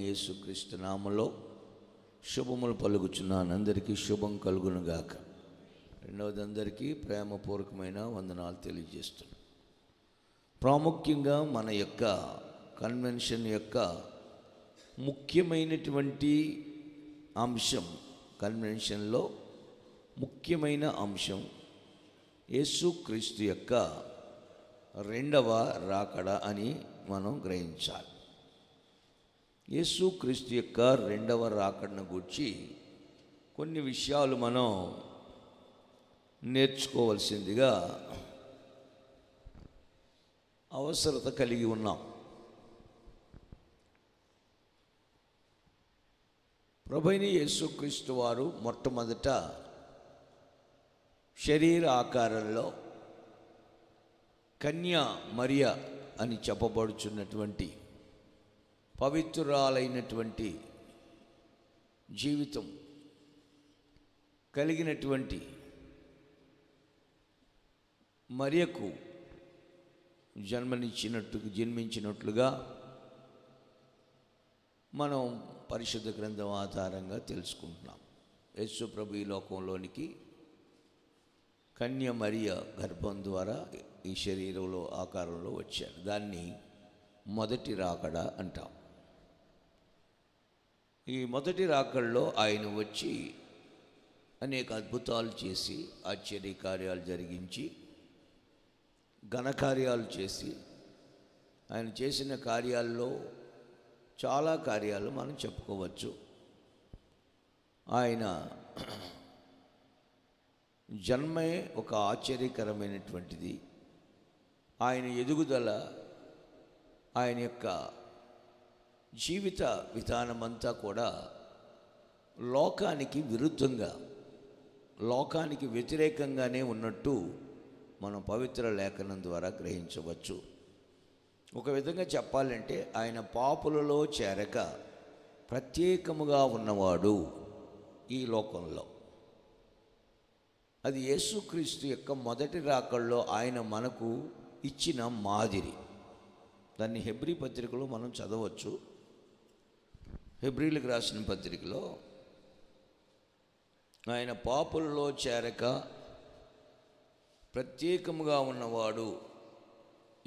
యేసుక్రీస్తు నామములో శుభములు పలుకుచున్నాను. అందరికీ శుభం కలుగును గాక. రెండవది, అందరికీ ప్రేమపూర్వకమైన వందనాలు తెలియజేస్తున్నాను. ప్రాముఖ్యంగా మన యొక్క కన్వెన్షన్ యొక్క ముఖ్యమైనటువంటి అంశం, కన్వెన్షన్లో ముఖ్యమైన అంశం యేసుక్రీస్తు యొక్క రెండవ రాకడ అని మనం గ్రహించాలి. యేసుక్రీస్తు యొక్క రెండవ రాకడను గురించి కొన్ని విషయాలు మనం నేర్చుకోవాల్సిందిగా అవసరత కలిగి ఉన్నాం. ప్రభువైన యేసుక్రీస్తు వారు మొట్టమొదట శరీర ఆకారంలో కన్యా మరియ అని చెప్పబడుచున్నటువంటి పవిత్రురాలైనటువంటి జీవితం కలిగినటువంటి మరియకు జన్మించినట్లుగా మనం పరిశుద్ధ గ్రంథం ఆధారంగా తెలుసుకుంటున్నాం. యేసు ప్రభు ఈ లోకంలోనికి కన్య మరియ గర్భం ద్వారా ఈ శరీరంలో ఆకారంలో వచ్చారు. దాన్ని మొదటి రాకడ అంటాం. ఈ మొదటి రాకడలో ఆయన వచ్చి అనేక అద్భుతాలు చేసి, ఆశ్చర్యకార్యాలు జరిగించి, ఘనకార్యాలు చేసి, ఆయన చేసిన కార్యాల్లో చాలా కార్యాలు మనం చెప్పుకోవచ్చు. ఆయన జన్మే ఒక ఆశ్చర్యకరమైనటువంటిది. ఆయన ఎదుగుదల, ఆయన యొక్క జీవిత విధానమంతా కూడా లోకానికి విరుద్ధంగా, లోకానికి వ్యతిరేకంగానే ఉన్నట్టు మనం పవిత్ర లేఖనం ద్వారా గ్రహించవచ్చు. ఒక విధంగా చెప్పాలంటే ఆయన పాపులలో చేరక ప్రత్యేకముగా ఉన్నవాడు ఈ లోకంలో. అది యేసుక్రీస్తు యొక్క మొదటి రాకడలో ఆయన మనకు ఇచ్చిన మాదిరి. దాన్ని హెబ్రీ పత్రికలో మనం చదవచ్చు. హెబ్రీలకు రాసిన పత్రికలో ఆయన పాపులలో చేరక ప్రత్యేకముగా ఉన్నవాడు,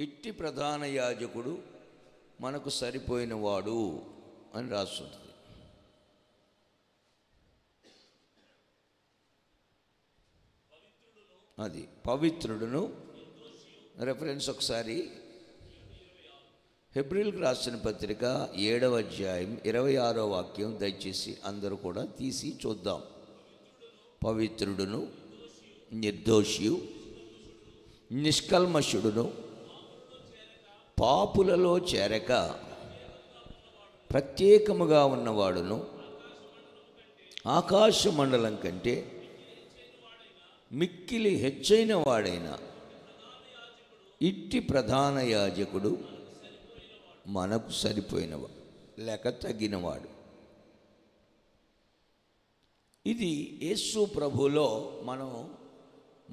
ఇట్టి ప్రధాన యాజకుడు మనకు సరిపోయినవాడు అని రాస్తుంది. అది పవిత్రుడును. రెఫరెన్స్ ఒకసారి హెబ్రీలకు రాసిన పత్రిక 7వ అధ్యాయం 26వ వాక్యం దయచేసి అందరూ కూడా తీసి చూద్దాం. పవిత్రుడును, నిర్దోషియు, నిష్కల్మషుడును, పాపులలో చేరక ప్రత్యేకముగా ఉన్నవాడును, ఆకాశ మండలం కంటే మిక్కిలి హెచ్చైన వాడైన ఇట్టి ప్రధాన యాజకుడు మనకు సరిపోయినవాడు లేక తగినవాడు. ఇది యేసు ప్రభువులో మనం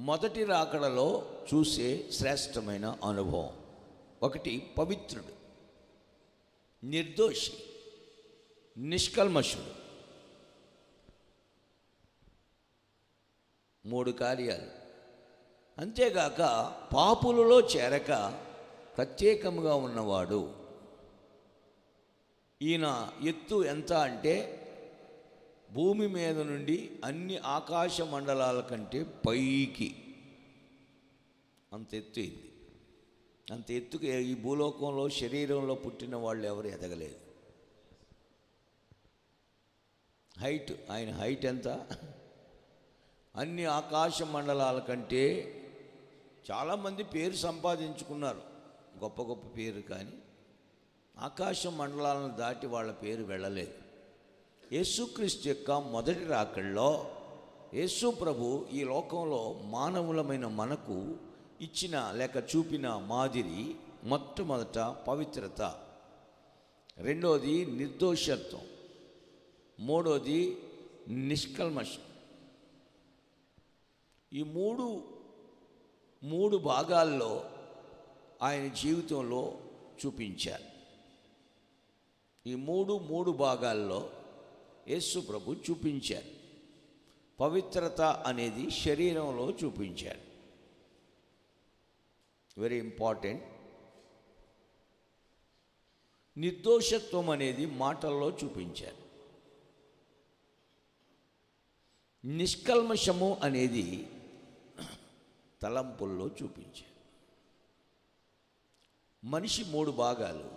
మొదటి రాకడలో చూసే శ్రేష్టమైన అనుభవం. ఒకటి, పవిత్రుడు, నిర్దోషి, నిష్కల్మషుడు. 3 కార్యాలు. అంతేగాక పాపులలో చేరక ప్రత్యేకముగా ఉన్నవాడు. ఈయన ఎత్తు ఎంత అంటే భూమి మీద నుండి అన్ని ఆకాశ మండలాల కంటే పైకి అంత ఎత్తు ఇది. అంత ఎత్తుకి ఈ భూలోకంలో శరీరంలో పుట్టిన వాళ్ళు ఎవరు ఎదగలేదు. హైట్, ఆయన హైట్ ఎంత? అన్ని ఆకాశ మండలాల కంటే చాలామంది పేరు సంపాదించుకున్నారు, గొప్ప గొప్ప పేరు, కానీ ఆకాశ మండలాలను దాటి వాళ్ళ పేరు వెళ్ళలేదు. యేసుక్రీస్తు యొక్క మొదటి రాకడలో యేసు ప్రభు ఈ లోకంలో మానవులమైన మనకు ఇచ్చిన లేక చూపిన మాదిరి మొట్టమొదట పవిత్రత, రెండోది నిర్దోషత్వం, మూడోది నిష్కల్మషం. ఈ మూడు భాగాల్లో ఆయన జీవితంలో చూపించారు. ఈ మూడు భాగాల్లో యేసు ప్రభు చూపించారు. పవిత్రత అనేది శరీరంలో చూపించారు, వెరీ ఇంపార్టెంట్. నిర్దోషత్వం అనేది మాటల్లో చూపించారు. నిష్కల్మషము అనేది తలంపుల్లో చూపించారు. మనిషి 3 భాగాలు,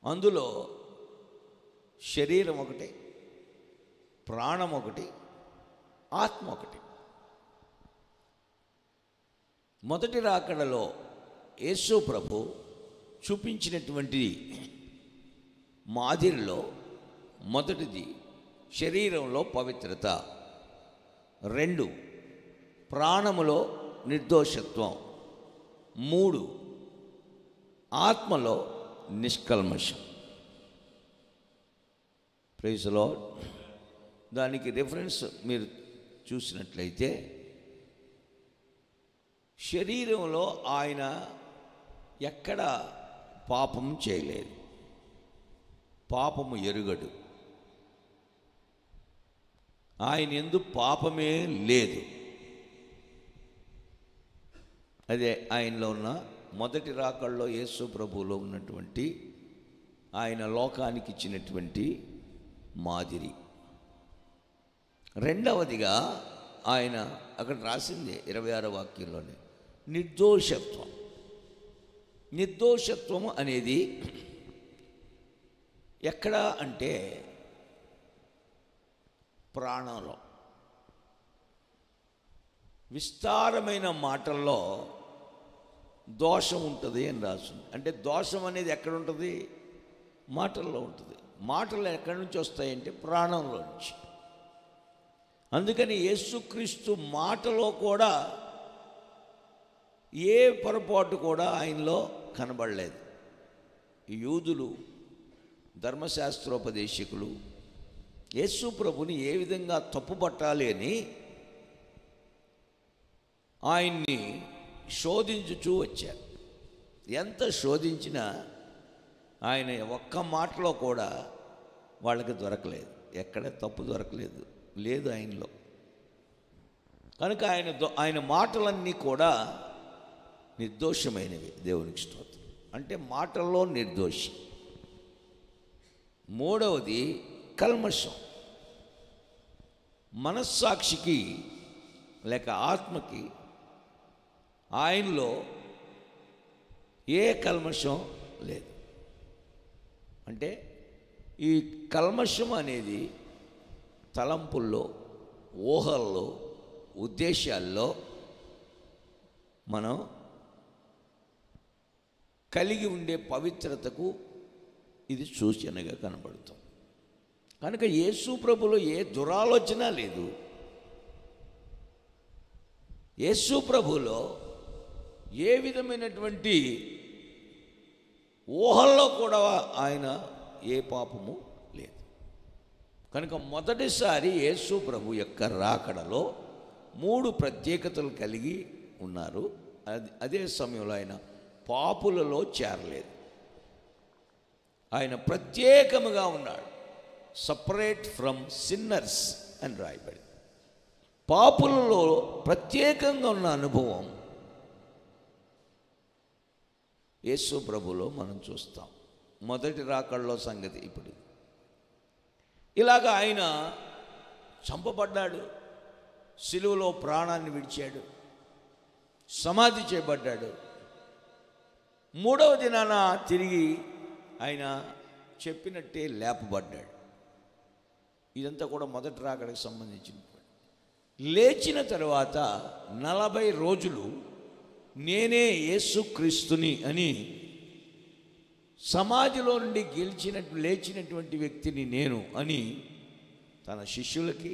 అందులో శరీరం ఒకటి, ప్రాణం ఒకటి, ఆత్మ ఒకటి. మొదటి రాకడలో యేసు ప్రభు చూపించినటువంటి మాదిరిలో మొదటిది శరీరంలో పవిత్రత, 2 ప్రాణములో నిర్దోషత్వం, 3 ఆత్మలో నిష్కల్మషం. Praise the lord. దానికి రిఫరెన్స్ మీరు చూసినట్లయితే శరీరంలో ఆయన ఎక్కడ పాపము చేయలేదు, పాపము ఎరుగడు, ఆయన యందు పాపమే లేదు. అదే ఆయనలో ఉన్న మొదటి రాకడలో యేసు ప్రభువులో ఉన్నటువంటి ఆయన లోకానికి ఇచ్చినటువంటి మాదిరి. రెండవదిగా ఆయన అక్కడ రాసింది 26వ వాక్యంలోనే నిర్దోషత్వం. నిర్దోషత్వము అనేది ఎక్కడ అంటే ప్రాణంలో. విస్తారమైన మాటల్లో దోషం ఉంటుంది అని రాస్తుంది. అంటే దోషం అనేది ఎక్కడ ఉంటుంది? మాటల్లో ఉంటుంది. మాటలు ఎక్కడి నుంచి వస్తాయంటే ప్రాణంలో నుంచి. అందుకని యేసుక్రీస్తు మాటలో కూడా ఏ పొరపాటు కూడా ఆయనలో కనబడలేదు. యూదులు, ధర్మశాస్త్రోపదేశకులు యేసు ప్రభుని ఏ విధంగా తప్పుపట్టాలి అని ఆయన్ని శోధించుచూ వచ్చారు. ఎంత శోధించినా ఆయన ఒక్క మాటలో కూడా వాళ్ళకి దొరకలేదు, ఎక్కడ తప్పు దొరకలేదు, లేదు ఆయనలో. కనుక ఆయన మాటలన్నీ కూడా నిర్దోషమైనవి. దేవునికి స్తోత్రం. అంటే మాటల్లో నిర్దోషి. మూడవది కల్మషం. మనస్సాక్షికి లేక ఆత్మకి ఆయనలో ఏ కల్మషం లేదు. అంటే ఈ కల్మషం అనేది తలంపుల్లో, ఊహల్లో, ఉద్దేశాల్లో మనం కలిగి ఉండే పవిత్రతకు ఇది సూచనగా కనబడుతుంది. కనుక యేసు ప్రభులో ఏ దురాలోచన లేదు. యేసు ప్రభులో ఏ విధమైనటువంటి ఊహల్లో కూడా ఆయన ఏ పాపము లేదు. కనుక మొదటిసారి యేసు ప్రభు యొక్క రాకడలో 3 ప్రత్యేకతలు కలిగి ఉన్నారు. అదే సమయంలో ఆయన పాపులలో చేరలేదు. ఆయన ప్రత్యేకముగా ఉన్నాడు. సపరేట్ ఫ్రమ్ సిన్నర్స్ అని రాయబడి. పాపులలో ప్రత్యేకంగా ఉన్న అనుభవం యేసు ప్రభులో మనం చూస్తాం. మొదటి రాకడలో సంగతి ఇప్పుడు ఇలాగ ఆయన చంపబడ్డాడు, సిలువలో ప్రాణాన్ని విడిచాడు, సమాధి చేయబడ్డాడు. 3వ దినాన తిరిగి ఆయన చెప్పినట్టే లేపబడ్డాడు. ఇదంతా కూడా మొదటి రాకడకు సంబంధించిన. లేచిన తర్వాత 40 రోజులు నేనే యేసుక్రీస్తుని అని, సమాధిలో నుండి లేచినటువంటి వ్యక్తిని నేను అని తన శిష్యులకి,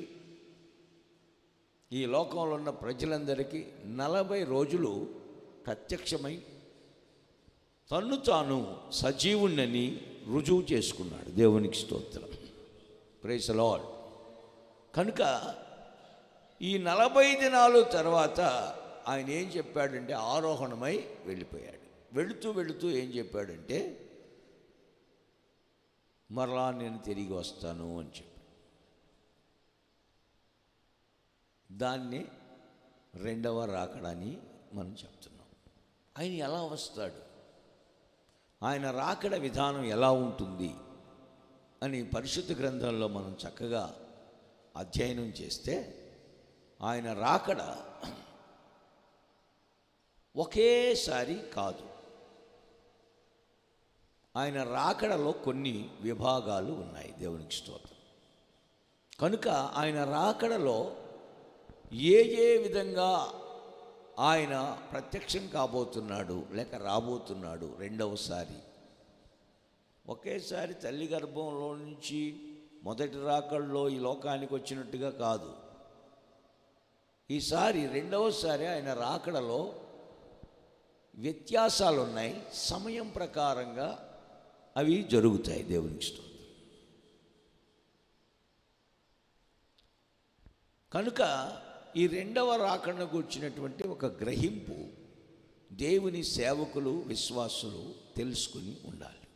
ఈ లోకంలో ఉన్న ప్రజలందరికీ 40 రోజులు ప్రత్యక్షమై తన్ను తాను సజీవుణ్ణని రుజువు చేసుకున్నాడు. దేవునికి స్తోత్రం. Praise the lord. కనుక ఈ 40 దినాలు తర్వాత ఆయన ఏం చెప్పాడంటే ఆరోహణమై వెళ్ళిపోయాడు. వెళుతూ వెళుతూ ఏం చెప్పాడంటే మరలా నేను తిరిగి వస్తాను అని చెప్పి దాన్ని రెండవ రాకడని మనం చెప్తున్నాం. ఆయన ఎలా వస్తాడు, ఆయన రాకడ విధానం ఎలా ఉంటుంది అని పరిశుద్ధ గ్రంథంలో మనం చక్కగా అధ్యయనం చేస్తే ఆయన రాకడ ఒకేసారి కాదు. ఆయన రాకడలో కొన్ని విభాగాలు ఉన్నాయి. దేవునికి స్తోత్రం. కనుక ఆయన రాకడలో ఏ విధంగా ఆయన ప్రత్యక్షం కాబోతున్నాడు లేక రాబోతున్నాడు రెండవసారి, ఒకేసారి తల్లి గర్భంలో నుంచి మొదటి రాకడలో ఈ లోకానికి వచ్చినట్టుగా కాదు. ఈసారి రెండవసారి ఆయన రాకడలో వ్యత్యాసాలు ఉన్నాయి. సమయం ప్రకారంగా అవి జరుగుతాయి. దేవునికి స్తోత్రం. కనుక ఈ రెండవ రాకడకు వచ్చినటువంటి ఒక గ్రహింపు దేవుని సేవకులు విశ్వాసులు తెలుసుకుని ఉండాలి.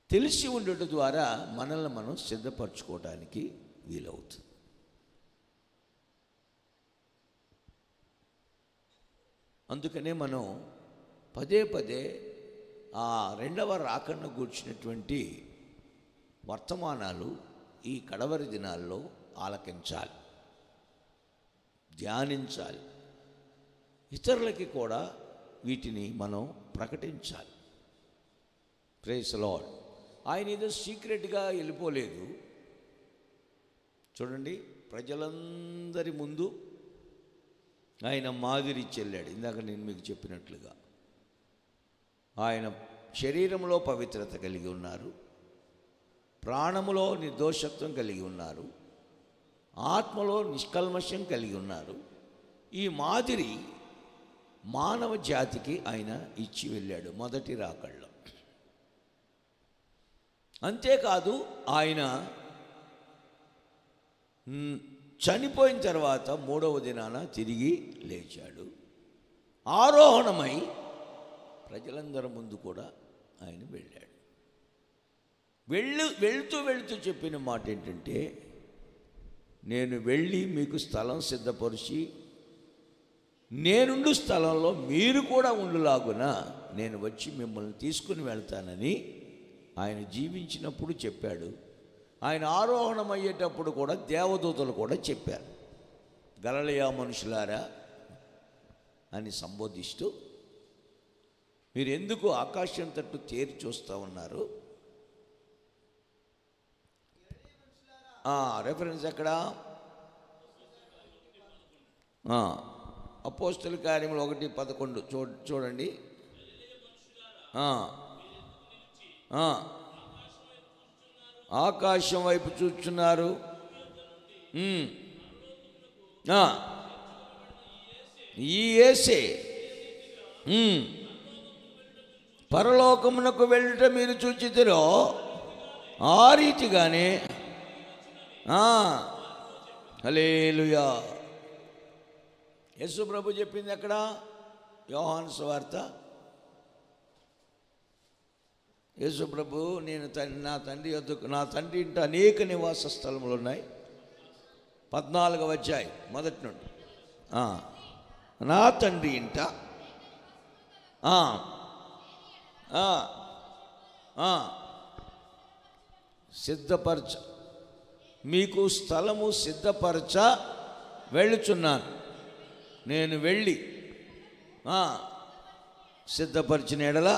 తెలిసి ఉండటం ద్వారా మనల్ని మనం సిద్ధపరచుకోవడానికి వీలవుతుంది. అందుకనే మనం పదే పదే ఆ రెండవ రాకడను గూర్చినటువంటి వర్తమానాలు ఈ కడవరి దినాల్లో ఆలకించాలి, ధ్యానించాలి, ఇతరులకి కూడా వీటిని మనం ప్రకటించాలి. Praise the lord. ఆయన ఏదో సీక్రెట్గా వెళ్ళిపోలేదు. చూడండి, ప్రజలందరి ముందు ఆయన మాదిరి చెల్లాడు. ఇందాక నేను మీకు చెప్పినట్లుగా ఆయన శరీరంలో పవిత్రత కలిగి ఉన్నారు, ప్రాణములో నిర్దోషత్వం కలిగి ఉన్నారు, ఆత్మలో నిష్కల్మషం కలిగి ఉన్నారు. ఈ మాదిరి మానవ జాతికి ఆయన ఇచ్చి వెళ్ళాడు మొదటి రాకడలో. అంతేకాదు, ఆయన చనిపోయిన తర్వాత మూడవ దినాన తిరిగి లేచాడు. ఆరోహణమై ప్రజలందరి ముందు కూడా ఆయన వెళ్ళాడు. వెళ్తూ చెప్పిన మాట ఏంటంటే, నేను వెళ్ళి మీకు స్థలం సిద్ధపరిచి నేనుండు స్థలంలో మీరు కూడా ఉండులాగున నేను వచ్చి మిమ్మల్ని తీసుకుని వెళ్తానని ఆయన జీవించినప్పుడు చెప్పాడు. ఆయన ఆరోహణం అయ్యేటప్పుడు కూడా దేవదూతలు కూడా చెప్పారు, గలిలయ మనుషులారా అని సంబోధిస్తూ, మీరు ఎందుకు ఆకాశం తట్టు తేరి చూస్తూ ఉన్నారు? రెఫరెన్స్ ఎక్కడ? అపోస్తల కార్యములు 1:11 చూడండి. ఆకాశం వైపు చూస్తున్నారు. ఈ యేసే పరలోకమునకు వెళ్ళుట మీరు చూచితిరో ఆ రీతిగానే హల్లెలూయా. యేసు ప్రభు చెప్పింది అక్కడ యోహాను సువార్త. యేసు ప్రభు, నేను నా తండ్రి ఇంట అనేక నివాస స్థలములు ఉన్నాయి. 14వ అధ్యాయం మొదటి నుండి. నా తండ్రి ఇంట సిద్ధపరచ, మీకు స్థలము సిద్ధపరచ వెళ్ళుచున్నాను. నేను వెళ్ళి సిద్ధపరిచిన ఎడల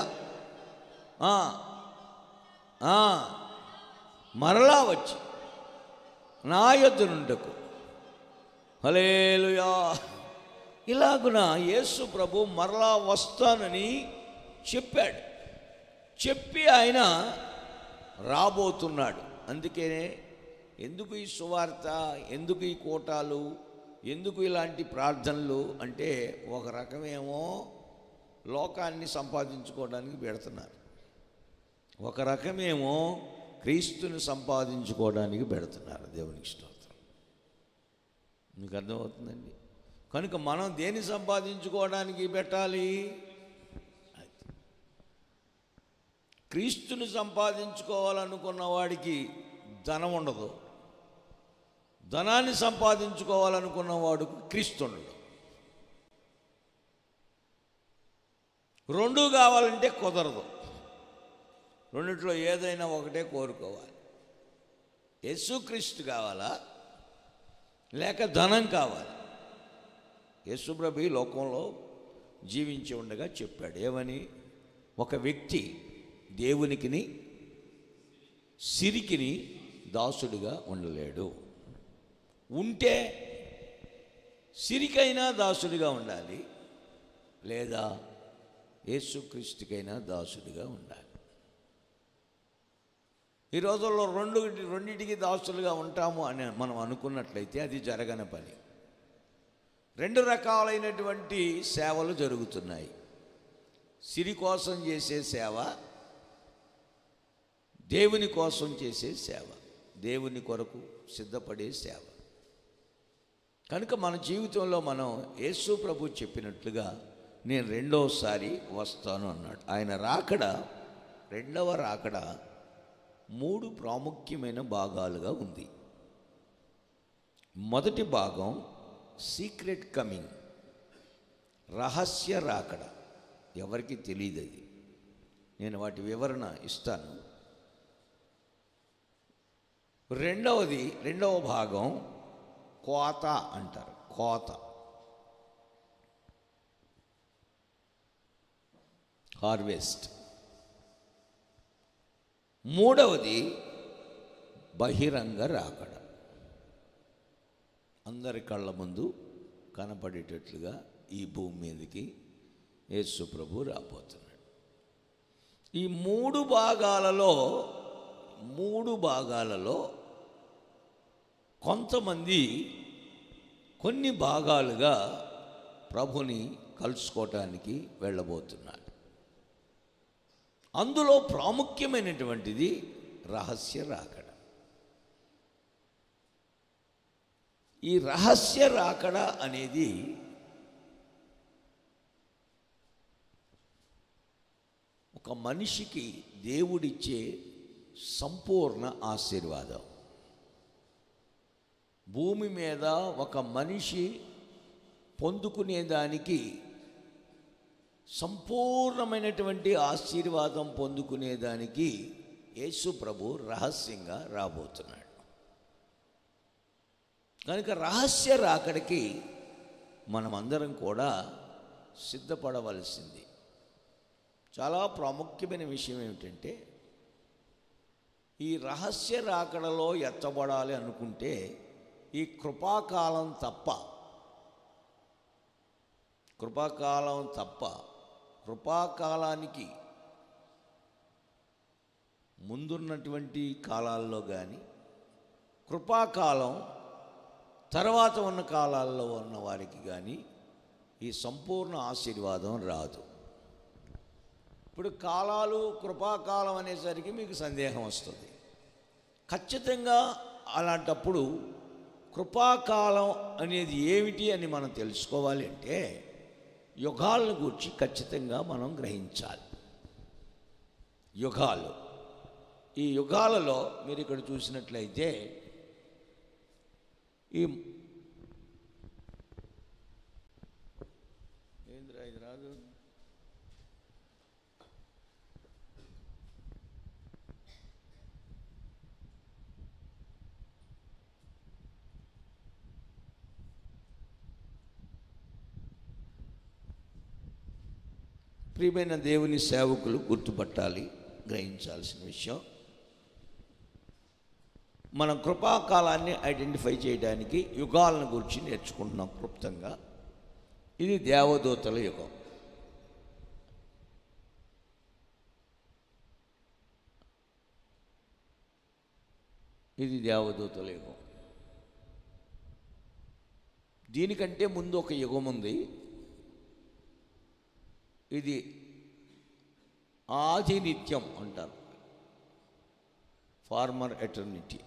మరలా వచ్చి నా యొద్ద నుండకు. హల్లెలూయా. ఇలాగున యేసు ప్రభు మరలా వస్తానని చెప్పాడు. చెప్పి ఆయన రాబోతున్నాడు. అందుకే ఎందుకు ఈ సువార్త, ఎందుకు ఈ కూటాలు, ఎందుకు ఇలాంటి ప్రార్థనలు అంటే, ఒక రకమేమో లోకాన్ని సంపాదించుకోవడానికి పెడుతున్నారు, ఒక రకమేమో క్రీస్తుని సంపాదించుకోవడానికి పెడుతున్నారు. దేవునికి స్తోత్రం. మీకు అర్థమవుతుందండి? కనుక మనం దేన్ని సంపాదించుకోవడానికి పెట్టాలి? క్రీస్తుని సంపాదించుకోవాలనుకున్న వాడికి ధనం ఉండదు, ధనాన్ని సంపాదించుకోవాలనుకున్న వాడికి క్రీస్తు ఉండడు. రెండూ కావాలంటే కుదరదు. రెండిట్లో ఏదైనా ఒకటే కోరుకోవాలి. యేసుక్రీస్తు కావాలా లేక ధనం కావాలి? యేసుప్రభు ఈ లోకంలో జీవించి ఉండగా చెప్పాడు ఏమని? ఒక వ్యక్తి దేవునికిని సిరికిని దాసుడిగా ఉండలేడు. ఉంటే సిరికైనా దాసుడిగా ఉండాలి, లేదా యేసుక్రీస్తుకైనా దాసుడిగా ఉండాలి. ఈ రోజుల్లో రెండింటికి దాసులుగా ఉంటాము అని మనం అనుకున్నట్లయితే అది జరగని పని. రెండు రకాలైనటువంటి సేవలు జరుగుతున్నాయి. సిరి కోసం చేసే సేవ, దేవుని కోసం చేసే సేవ, దేవుని కొరకు సిద్ధపడే సేవ. కనుక మన జీవితంలో మనం యేసు ప్రభు చెప్పినట్లుగా నేను రెండవసారి వస్తాను అన్నాడు. ఆయన రాకడ, రెండవ రాకడ 3 ప్రాముఖ్యమైన భాగాలుగా ఉంది. మొదటి భాగం సీక్రెట్ కమింగ్, రహస్య రాకడ, ఎవరికి తెలియదు. అది నేను వాటి వివరణ ఇస్తాను. రెండవ భాగం కోత అంటారు, కోత, హార్వెస్ట్. మూడవది బహిరంగ రాకడ, అందరి కళ్ళ ముందు కనపడేటట్లుగా ఈ భూమి మీదకి యేసు ప్రభు రాబోతున్నాడు. ఈ మూడు భాగాలలో కొంతమంది కొన్ని భాగాలుగా ప్రభుని కలుసుకోవటానికి వెళ్ళబోతున్నారు. అందులో ప్రాముఖ్యమైనటువంటిది రహస్య రాకడ. ఈ రహస్య రాకడ అనేది ఒక మనిషికి దేవుడిచ్చే సంపూర్ణ ఆశీర్వాదం. భూమి మీద ఒక మనిషి పొందుకునేదానికి, సంపూర్ణమైనటువంటి ఆశీర్వాదం పొందుకునేదానికి యేసు ప్రభు రహస్యంగా రాబోతున్నాడు. కనుక రహస్య రాకడికి మనమందరం కూడా సిద్ధపడవలసింది. చాలా ప్రాముఖ్యమైన విషయం ఏమిటంటే, ఈ రహస్య రాకడలో ఎత్తబడాలి అనుకుంటే ఈ కృపాకాలం తప్ప, కృపాకాలానికి ముందున్నటువంటి కాలాల్లో కానీ, కృపాకాలం తర్వాత ఉన్న కాలాల్లో ఉన్న వారికి కానీ ఈ సంపూర్ణ ఆశీర్వాదం రాదు. ఇప్పుడు కాలాలు, కృపాకాలం అనేసరికి మీకు సందేహం వస్తుంది. ఖచ్చితంగా అలాంటప్పుడు కృపాకాలం అనేది ఏమిటి అని మనం తెలుసుకోవాలి అంటే యుగాలను గురించి ఖచ్చితంగా మనం గ్రహించాలి. యుగాలు, ఈ యుగాలలో మీరు ఇక్కడ చూసినట్లయితే ఈ ఇది రాదు, ప్రియమైన దేవుని సేవకులు గుర్తుపట్టాలి, గ్రహించాల్సిన విషయం, మనం కృపాకాలాన్ని ఐడెంటిఫై చేయడానికి యుగాలను గురించి నేర్చుకుంటున్నాం క్లుప్తంగా. ఇది దేవదూతల యుగం. ఇది దేవదూతల యుగం. దీనికంటే ముందు ఒక యుగం ఉంది. ఇది ఆది నిత్యం అంటారు, ఫార్మర్ ఎటర్నిటీ.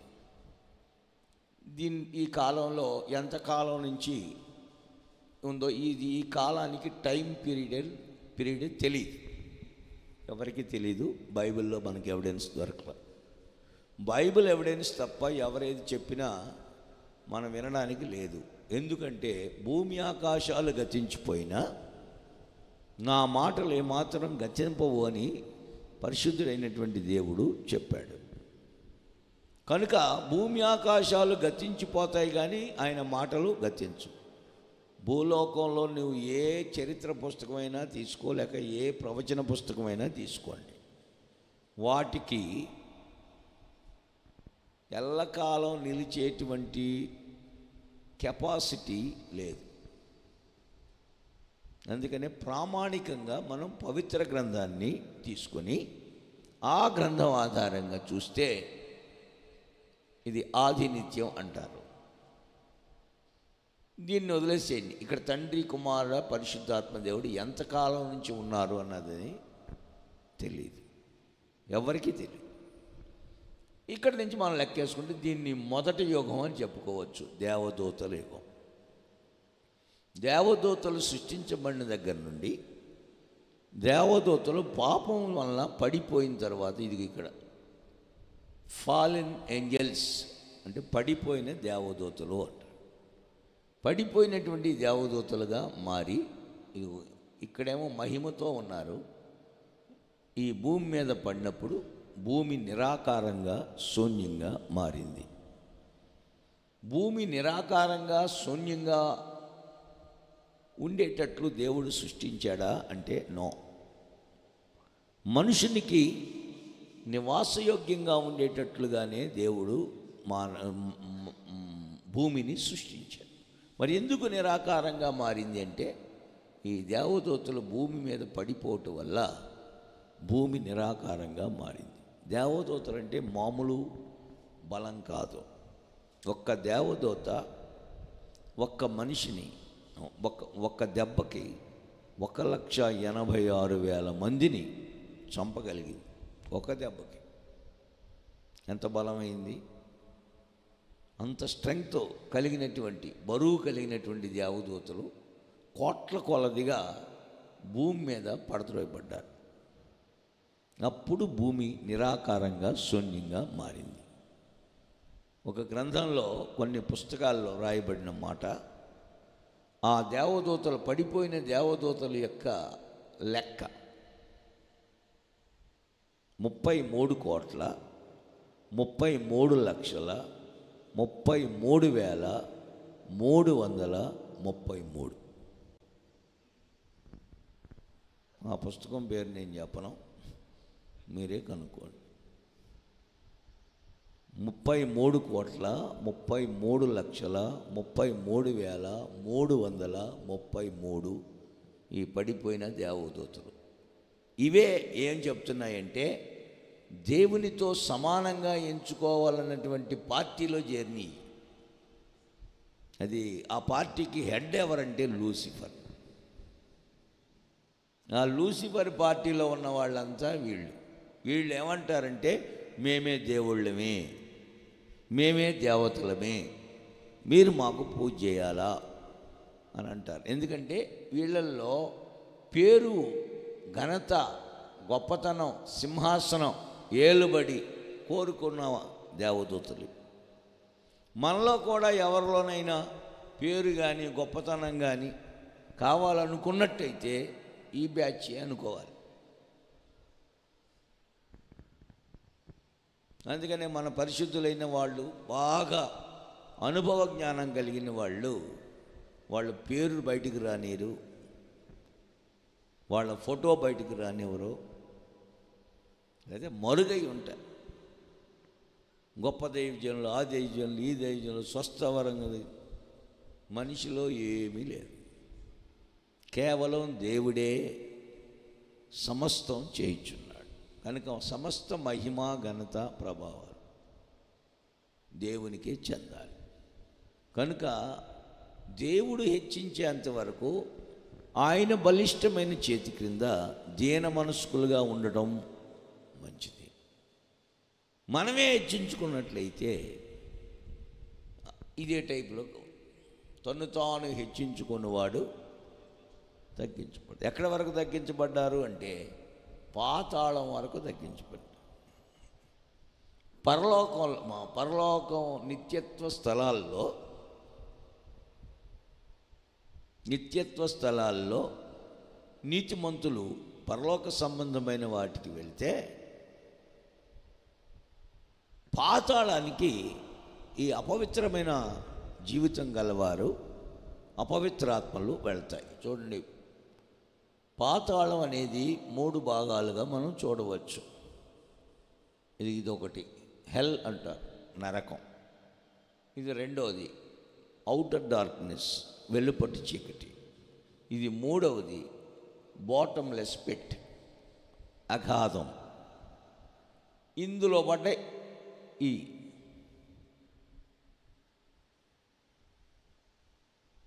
ఈ కాలంలో ఎంతకాలం నుంచి ఉందో ఈ కాలానికి టైం పీరియడ్ తెలియదు. ఎవరికి తెలీదు. బైబిల్లో మనకి ఎవిడెన్స్ దొరకల. బైబిల్ ఎవిడెన్స్ తప్ప ఎవరేది చెప్పినా మనం వినడానికి లేదు. ఎందుకంటే భూమి ఆకాశాలు గతించిపోయినా నా మాటలు ఏమాత్రం గతింపవు అని పరిశుద్ధుడైనటువంటి దేవుడు చెప్పాడు. కనుక భూమి ఆకాశాలు గతించిపోతాయి కానీ ఆయన మాటలు గతించు. భూలోకంలో నువ్వు ఏ చరిత్ర పుస్తకమైనా తీసుకో, లేక ఏ ప్రవచన పుస్తకమైనా తీసుకోండి, వాటికి ఎల్లకాలం నిలిచేటువంటి కెపాసిటీ లేదు. అందుకనే ప్రామాణికంగా మనం పవిత్ర గ్రంథాన్ని తీసుకొని ఆ గ్రంథం ఆధారంగా చూస్తే ఇది ఆదినిత్యం అంటారు. దీన్ని వదిలేసేయండి. ఇక్కడ తండ్రి, కుమార, పరిశుద్ధాత్మ దేవుడు ఎంతకాలం నుంచి ఉన్నారు అన్నది తెలియదు, ఎవరికీ తెలియదు. ఇక్కడ నుంచి మనం లెక్కేసుకుంటే దీన్ని మొదటి యుగం అని చెప్పుకోవచ్చు, దేవదూతల యుగం. దేవదూతలు సృష్టించబడిన దగ్గర నుండి దేవదూతలు పాపం వలన పడిపోయిన తర్వాత, ఇది ఇక్కడ ఫాలెన్ ఏంజల్స్ అంటే పడిపోయిన దేవదూతలు అంటారు. పడిపోయినటువంటి దేవదూతలుగా మారి ఇక్కడేమో మహిమతో ఉన్నారు. ఈ భూమి మీద పడినప్పుడు భూమి నిరాకారంగా శూన్యంగా మారింది. భూమి నిరాకారంగా శూన్యంగా ఉండేటట్లు దేవుడు సృష్టించాడా అంటే నో. మనుషునికి నివాసయోగ్యంగా ఉండేటట్లుగానే దేవుడు భూమిని సృష్టించాడు. మరి ఎందుకు నిరాకారంగా మారింది అంటే ఈ దేవదూతలు భూమి మీద పడిపోవటం వల్ల భూమి నిరాకారంగా మారింది. దేవదూతలు అంటే మామూలు బలం కాదు. ఒక్క దేవదూత ఒక్క మనిషిని ఒక్క దెబ్బకి 1,86,000 మందిని చంపగలిగింది. ఒక దెబ్బకి ఎంత బలమైంది! అంత స్ట్రెంగ్త్ కలిగినటువంటి, బరువు కలిగినటువంటి దేవదూతలు కోట్ల కొలదిగా భూమి మీద పడద్రోయబడ్డారు. అప్పుడు భూమి నిరాకారంగా శూన్యంగా మారింది. ఒక గ్రంథంలో కొన్ని పుస్తకాల్లో రాయబడిన మాట, ఆ దేవదూతలు పడిపోయిన దేవదూతల యొక్క లెక్క 33,33,33,333. ఆ పుస్తకం పేరు నేను చెప్పను, మీరే కనుక్కోండి. 33,33,33,333 ఈ పడిపోయిన దేవదూతలు. ఇవే ఏం చెప్తున్నాయంటే దేవునితో సమానంగా ఎంచుకోవాలన్నటువంటి పార్టీలో చేరినాయి. అది ఆ పార్టీకి హెడ్ ఎవరంటే లూసిఫర్. ఆ లూసిఫర్ పార్టీలో ఉన్న వాళ్ళంతా వీళ్ళు ఏమంటారంటే మేమే దేవుళ్ళమే, మేమే దేవతలమే, మీరు మాకు పూజ చేయాలా అని అంటారు. ఎందుకంటే వీళ్ళల్లో పేరు, ఘనత, గొప్పతనం, సింహాసనం, ఏలుబడి కోరుకున్న దేవదూతలు. మనలో కూడా ఎవరిలోనైనా పేరు కానీ గొప్పతనం కానీ కావాలనుకున్నట్టయితే ఈ బ్యాచ్ అనుకోవాలి. అందుకనే మన పరిశుద్ధులైన వాళ్ళు, బాగా అనుభవ జ్ఞానం కలిగిన వాళ్ళు, వాళ్ళ పేరు బయటికి రానిరు, వాళ్ళ ఫోటో బయటికి రానివ్వరు, లేదా మరుగై ఉంటారు. గొప్ప దైవజనులు, ఆ దైవజనులు, ఈ దైవజనులు, స్వస్థవరంగా మనిషిలో ఏమీ లేదు. కేవలం దేవుడే సమస్తం చేయించున్నాడు. కనుక సమస్త మహిమ, ఘనత, ప్రభావాలు దేవునికే చెందాలి. కనుక దేవుడు హెచ్చించేంతవరకు ఆయన బలిష్టమైన చేతి క్రింద దీన మనస్కులుగా ఉండడం మంచిది. మనమే హెచ్చించుకున్నట్లయితే ఇదే టైపులో తను తాను హెచ్చించుకున్నవాడు తగ్గించబడ్డాడు. ఎక్కడి వరకు తగ్గించబడ్డారు అంటే పాతాళం వరకు తగ్గించబడింది. పరలోకం నిత్యత్వ స్థలాల్లో నీతిమంతులు పరలోక సంబంధమైన వాటికి వెళ్తే, పాతాళానికి ఈ అపవిత్రమైన జీవితం గలవారు, అపవిత్రాత్మలు వెళ్తాయి. చూడండి, పాతాళం అనేది 3 భాగాలుగా మనం చూడవచ్చు. ఇదొకటి హెల్ అంటారు, నరకం. ఇది రెండవది ఔటర్ డార్క్నెస్, వెలుపటి చీకటి. ఇది మూడవది బాటమ్లెస్ పిట్, అగాధం. ఇందులో పడ్డ ఈ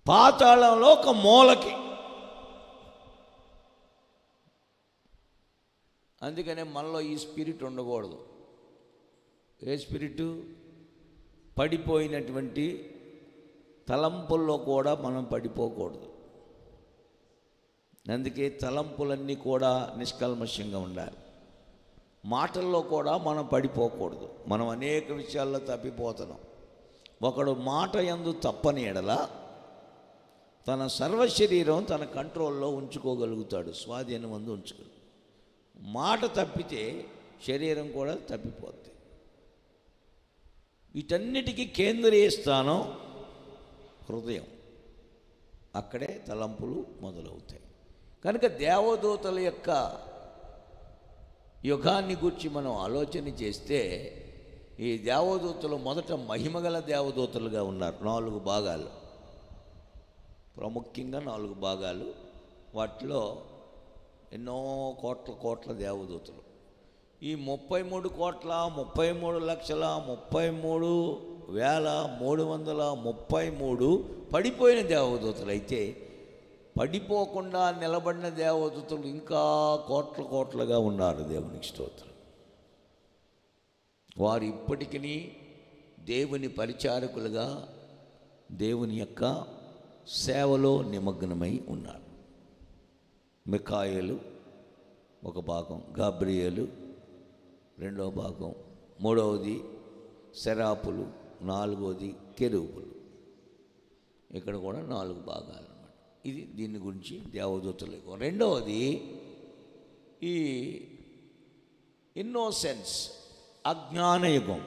పాతాళంలో ఒక మూలకి. అందుకనే మనలో ఈ స్పిరిట్ ఉండకూడదు. ఏ స్పిరిట్? పడిపోయినటువంటి తలంపుల్లో కూడా మనం పడిపోకూడదు. అందుకే తలంపులన్నీ కూడా నిష్కల్మషంగా ఉండాలి. మాటల్లో కూడా మనం పడిపోకూడదు. మనం అనేక విషయాల్లో తప్పిపోతున్నాం. ఒకడు మాట యందు తప్పని ఎడల తన సర్వశరీరం తన కంట్రోల్లో ఉంచుకోగలుగుతాడు, స్వాధీనం అందు ఉంచుకోగలుగుతాడు. మాట తప్పితే శరీరం కూడా తప్పిపోద్ది. వీటన్నిటికీ కేంద్రీయ స్థానం హృదయం. అక్కడే తలంపులు మొదలవుతాయి. కనుక దేవదూతల యొక్క యుగాన్ని గురించి మనం ఆలోచన చేస్తే, ఈ దేవదూతలు మొదట మహిమగల దేవదూతలుగా ఉన్నారు. 4 భాగాలు, ప్రాముఖ్యంగా 4 భాగాలు. వాటిలో ఎన్నో కోట్ల దేవదూతలు. ఈ 33,33,333,333 పడిపోయిన దేవదూతలు అయితే, పడిపోకుండా నిలబడిన దేవదూతలు ఇంకా కోట్లుగా ఉన్నారు. దేవునికి స్తోత్రం. వారు ఇప్పటికీ దేవుని పరిచారకులుగా దేవుని యొక్క సేవలో నిమగ్నమై ఉన్నారు. మిఖాయేలు ఒక భాగం, గాబ్రియేలు రెండవ భాగం, మూడవది సెరాపులు, నాలుగవది కెరూబులు. ఇక్కడ కూడా 4 భాగాలు అన్నమాట. ఇది దీని గురించి దేవదూతలు. రెండవది ఈ ఇన్నోసెన్స్, అజ్ఞానయుగం.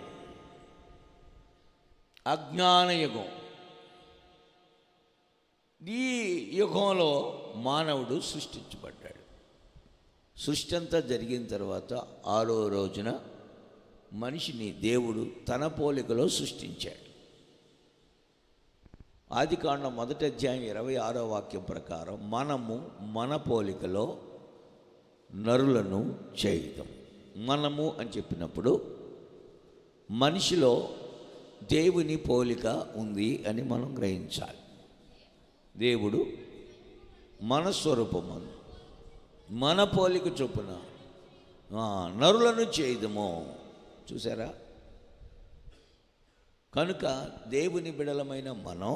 ఈ యుగంలో మానవుడు సృష్టించబడ్డాడు. సృష్టి అంతా జరిగిన తర్వాత 6వ రోజున మనిషిని దేవుడు తన పోలికలో సృష్టించాడు. ఆదికాండం 1వ అధ్యాయం 26వ వాక్యం ప్రకారం, మనము మన పోలికలో నరులను చేయుదాం. మనము అని చెప్పినప్పుడు మనిషిలో దేవుని పోలిక ఉంది అని మనం గ్రహించాలి. దేవుడు మన స్వరూపము, మన పోలిక చొప్పున నరులను చేయుదము. చూసారా? కనుక దేవుని బిడలమైన మనం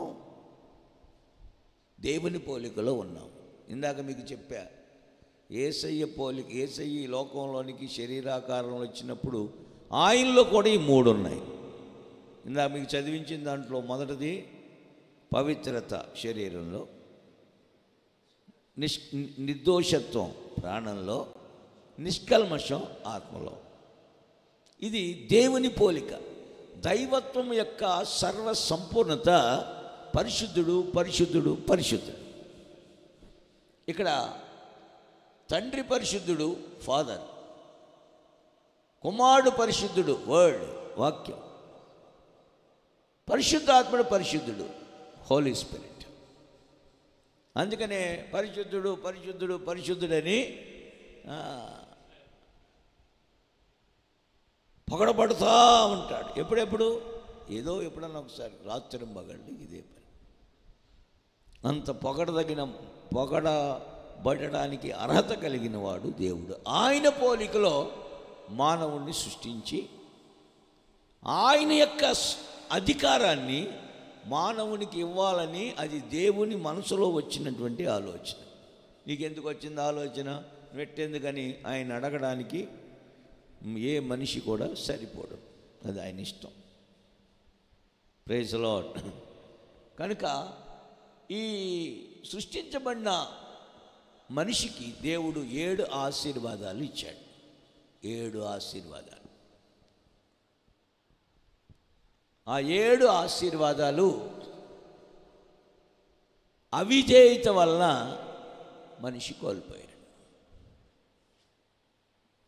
దేవుని పోలికలో ఉన్నాం. ఇందాక మీకు చెప్పా, యేసయ్య పోలిక. యేసయ్య ఈ లోకంలోనికి శరీరాకారంలో వచ్చినప్పుడు ఆయనలో కూడా ఈ 3 ఉన్నాయి. ఇందాక మీకు చదివించిన దాంట్లో మొదటిది పవిత్రత శరీరంలో, నిర్దోషత్వం ప్రాణంలో, నిష్కల్మషం ఆత్మలో. ఇది దేవుని పోలిక. దైవత్వం యొక్క సర్వ సంపూర్ణత పరిశుద్ధుడు, పరిశుద్ధుడు, పరిశుద్ధుడు. ఇక్కడ తండ్రి పరిశుద్ధుడు, ఫాదర్. కుమారుడు పరిశుద్ధుడు, వర్డ్, వాక్యం. పరిశుద్ధాత్ముడు పరిశుద్ధుడు, హోలీ స్పిరిట్. అందుకనే పరిశుద్ధుడు పరిశుద్ధుడు పరిశుద్ధుడని పొగడబడుతూ ఉంటాడు. ఎప్పుడెప్పుడు? ఏదో ఎప్పుడన్నా ఒకసారి, రాత్రింబగళ్ళు ఇదే పని. అంత పొగడబడడానికి అర్హత కలిగిన వాడు దేవుడు. ఆయన పోలికలో మానవుణ్ణి సృష్టించి ఆయన యొక్క అధికారాన్ని మానవునికి ఇవ్వాలని, అది దేవుని మనసులో వచ్చినటువంటి ఆలోచన. నీకెందుకు వచ్చింది ఆలోచన? పెట్టేందుకని ఆయన అడగడానికి ఏ మనిషి కూడా సరిపోడు. అది ఆయన ఇష్టం. Praise the lord. కనుక ఈ సృష్టించబడిన మనిషికి దేవుడు 7 ఆశీర్వాదాలు ఇచ్చాడు. 7 ఆశీర్వాదాలు. ఆ 7 ఆశీర్వాదాలు అవిధేయత వలన మనిషి కోల్పోయాడు.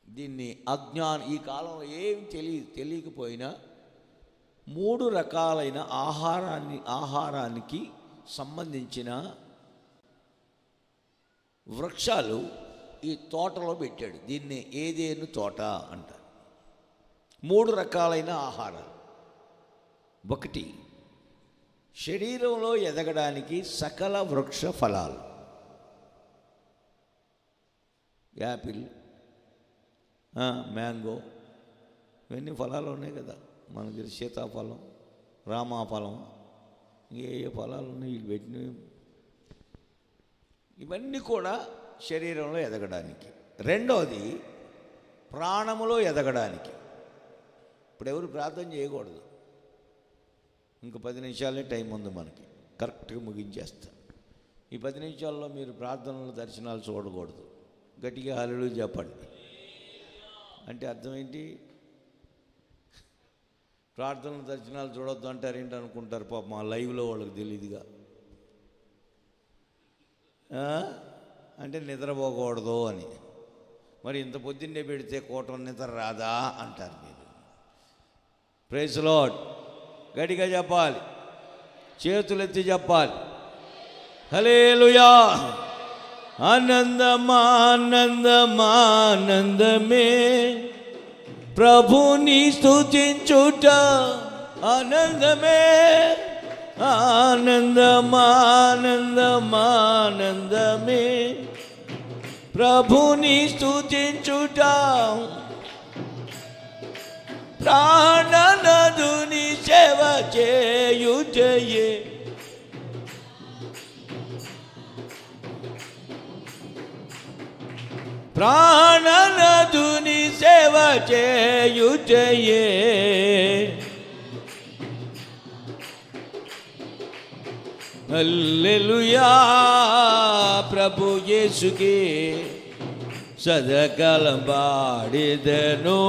దీన్ని ఈ కాలంలో ఏం తెలియకపోయినా 3 రకాలైన ఆహారానికి సంబంధించిన వృక్షాలు ఈ తోటలో పెట్టాడు. దీన్ని ఏదేను తోట అంటారు. 3 రకాలైన ఆహారాలు. 1, శరీరంలో ఎదగడానికి సకల వృక్ష ఫలాలు. యాపిల్, మ్యాంగో, ఇవన్నీ ఫలాలు ఉన్నాయి కదా మనకి. సీతాఫలం, రామాఫలం, ఏ ఫలాలు ఉన్నాయి వీళ్ళు పెట్టినవి. ఇవన్నీ కూడా శరీరంలో ఎదగడానికి. 2వది, ప్రాణములో ఎదగడానికి. ఇప్పుడు ఎవరు ప్రార్థన చేయకూడదు. ఇంక 10 నిమిషాలే టైం ఉంది మనకి. కరెక్ట్గా ముగించేస్తాం. ఈ 10 నిమిషాల్లో మీరు ప్రార్థనలు, దర్శనాలు చూడకూడదు. గట్టిగా హల్లెలూయా చెప్పండి. అంటే అర్థం ఏంటి? ప్రార్థనలు, దర్శనాలు చూడొద్దు అంటారు ఏంటి అనుకుంటారు పాప. మా లైవ్లో వాళ్ళకి తెలియదుగా. అంటే నిద్రపోకూడదు అని. మరి ఇంత పొద్దున్నే పెడితే కోటం నిద్ర రాదా అంటారు మీరు. Praise the lord. గట్టిగా చెప్పాలి, చేతులెత్తి చెప్పాలి. హల్లెలూయా. ఆనందమానందమానందమే ప్రభుని స్తుతించుట. ఆనందమే, ఆనందమానందమానందమే ప్రభుని స్తుతించుట. ప్రాణనాథుని సేవ చేయుటయే ప్రాణనాథుని సేవ చేయుటయే హల్లెలూయా. ప్రభు యేసుకి సదాకాలం పాడెదను.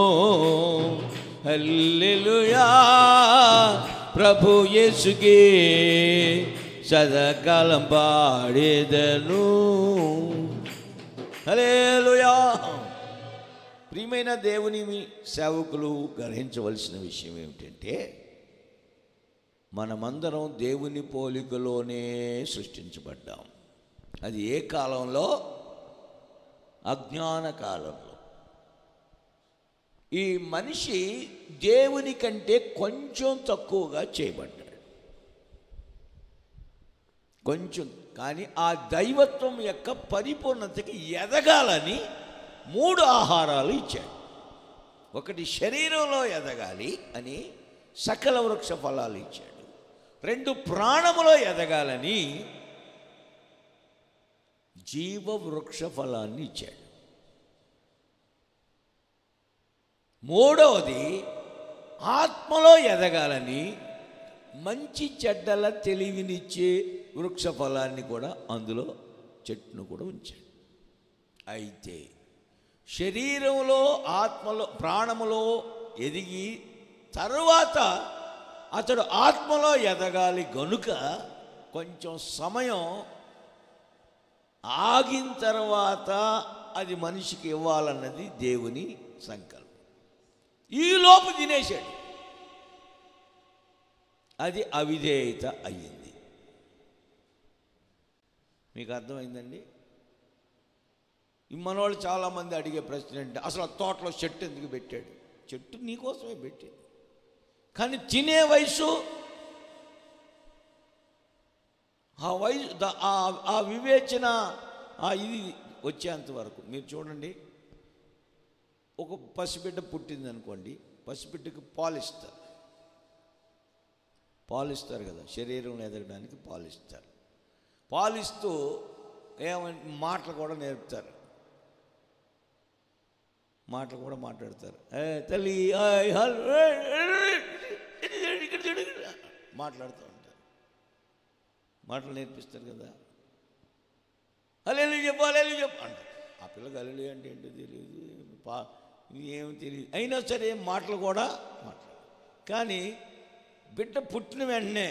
హల్లెలూయా. ప్రభు యేసుకి సదాకాలం పాడెదను. హల్లెలూయా. ప్రియమైన దేవుని సేవకులు గ్రహించవలసిన విషయం ఏమిటంటే, మనమందరం దేవుని పోలికలోనే సృష్టించబడ్డాం. అది ఏ కాలంలో? అజ్ఞాన కాలంలో. ఈ మనిషి దేవుని కంటే కొంచెం తక్కువగా చేయబడ్డాడు. కొంచెం. కానీ ఆ దైవత్వం యొక్క పరిపూర్ణతకి ఎదగాలని 3 ఆహారాలు ఇచ్చాడు. 1, శరీరంలో ఎదగాలి అని సకల వృక్ష ఫలాలు ఇచ్చాడు. 2, ప్రాణములో ఎదగాలని జీవ వృక్ష ఫలాన్ని ఇచ్చాడు. 3వది, ఆత్మలో ఎదగాలని మంచి చెడ్డల తెలివినిచ్చే వృక్ష ఫలాన్ని కూడా అందులో చెట్టును కూడా ఉంచాడు. అయితే శరీరంలో, ఆత్మలో, ప్రాణములో ఎదిగి తరువాత అతడు ఆత్మలో ఎదగాలి గనుక కొంచెం సమయం ఆగిన తర్వాత అది మనిషికి ఇవ్వాలన్నది దేవుని సంకల్పం. ఈలోపు తినేశాడు. అది అవిధేయత అయ్యింది. మీకు అర్థమైందండి? మనవాళ్ళు చాలామంది అడిగే ప్రశ్న అంటే, అసలు ఆ తోటలో చెట్టు ఎందుకు పెట్టాడు? చెట్టు నీకోసమే పెట్టాడు. కానీ తినే వయసు, ఆ వివేచన, ఇది వచ్చేంత వరకు మీరు చూడండి. ఒక పసిబిడ్డ పుట్టింది అనుకోండి, పసిబిడ్డకి పాలిస్తారు కదా, శరీరంలో ఎదగడానికి పాలిస్తారు. పాలిస్తూ మాటలు కూడా నేర్పుతారు. మాటలు కూడా మాట్లాడతారు. తల్లి మాట్లాడుతూ ఉంటారు, మాటలు నేర్పిస్తారు కదా. అల్లెలు చెప్పు అల్లెలు చెప్పు అంటారు. ఆ పిల్లకి అల్లెలు అంటే ఏంటో తెలియదు, ఏమో తెలియదు, అయినా సరే మాటలు కూడా మాట్లాడు. కానీ బిడ్డ పుట్టిన వెంటనే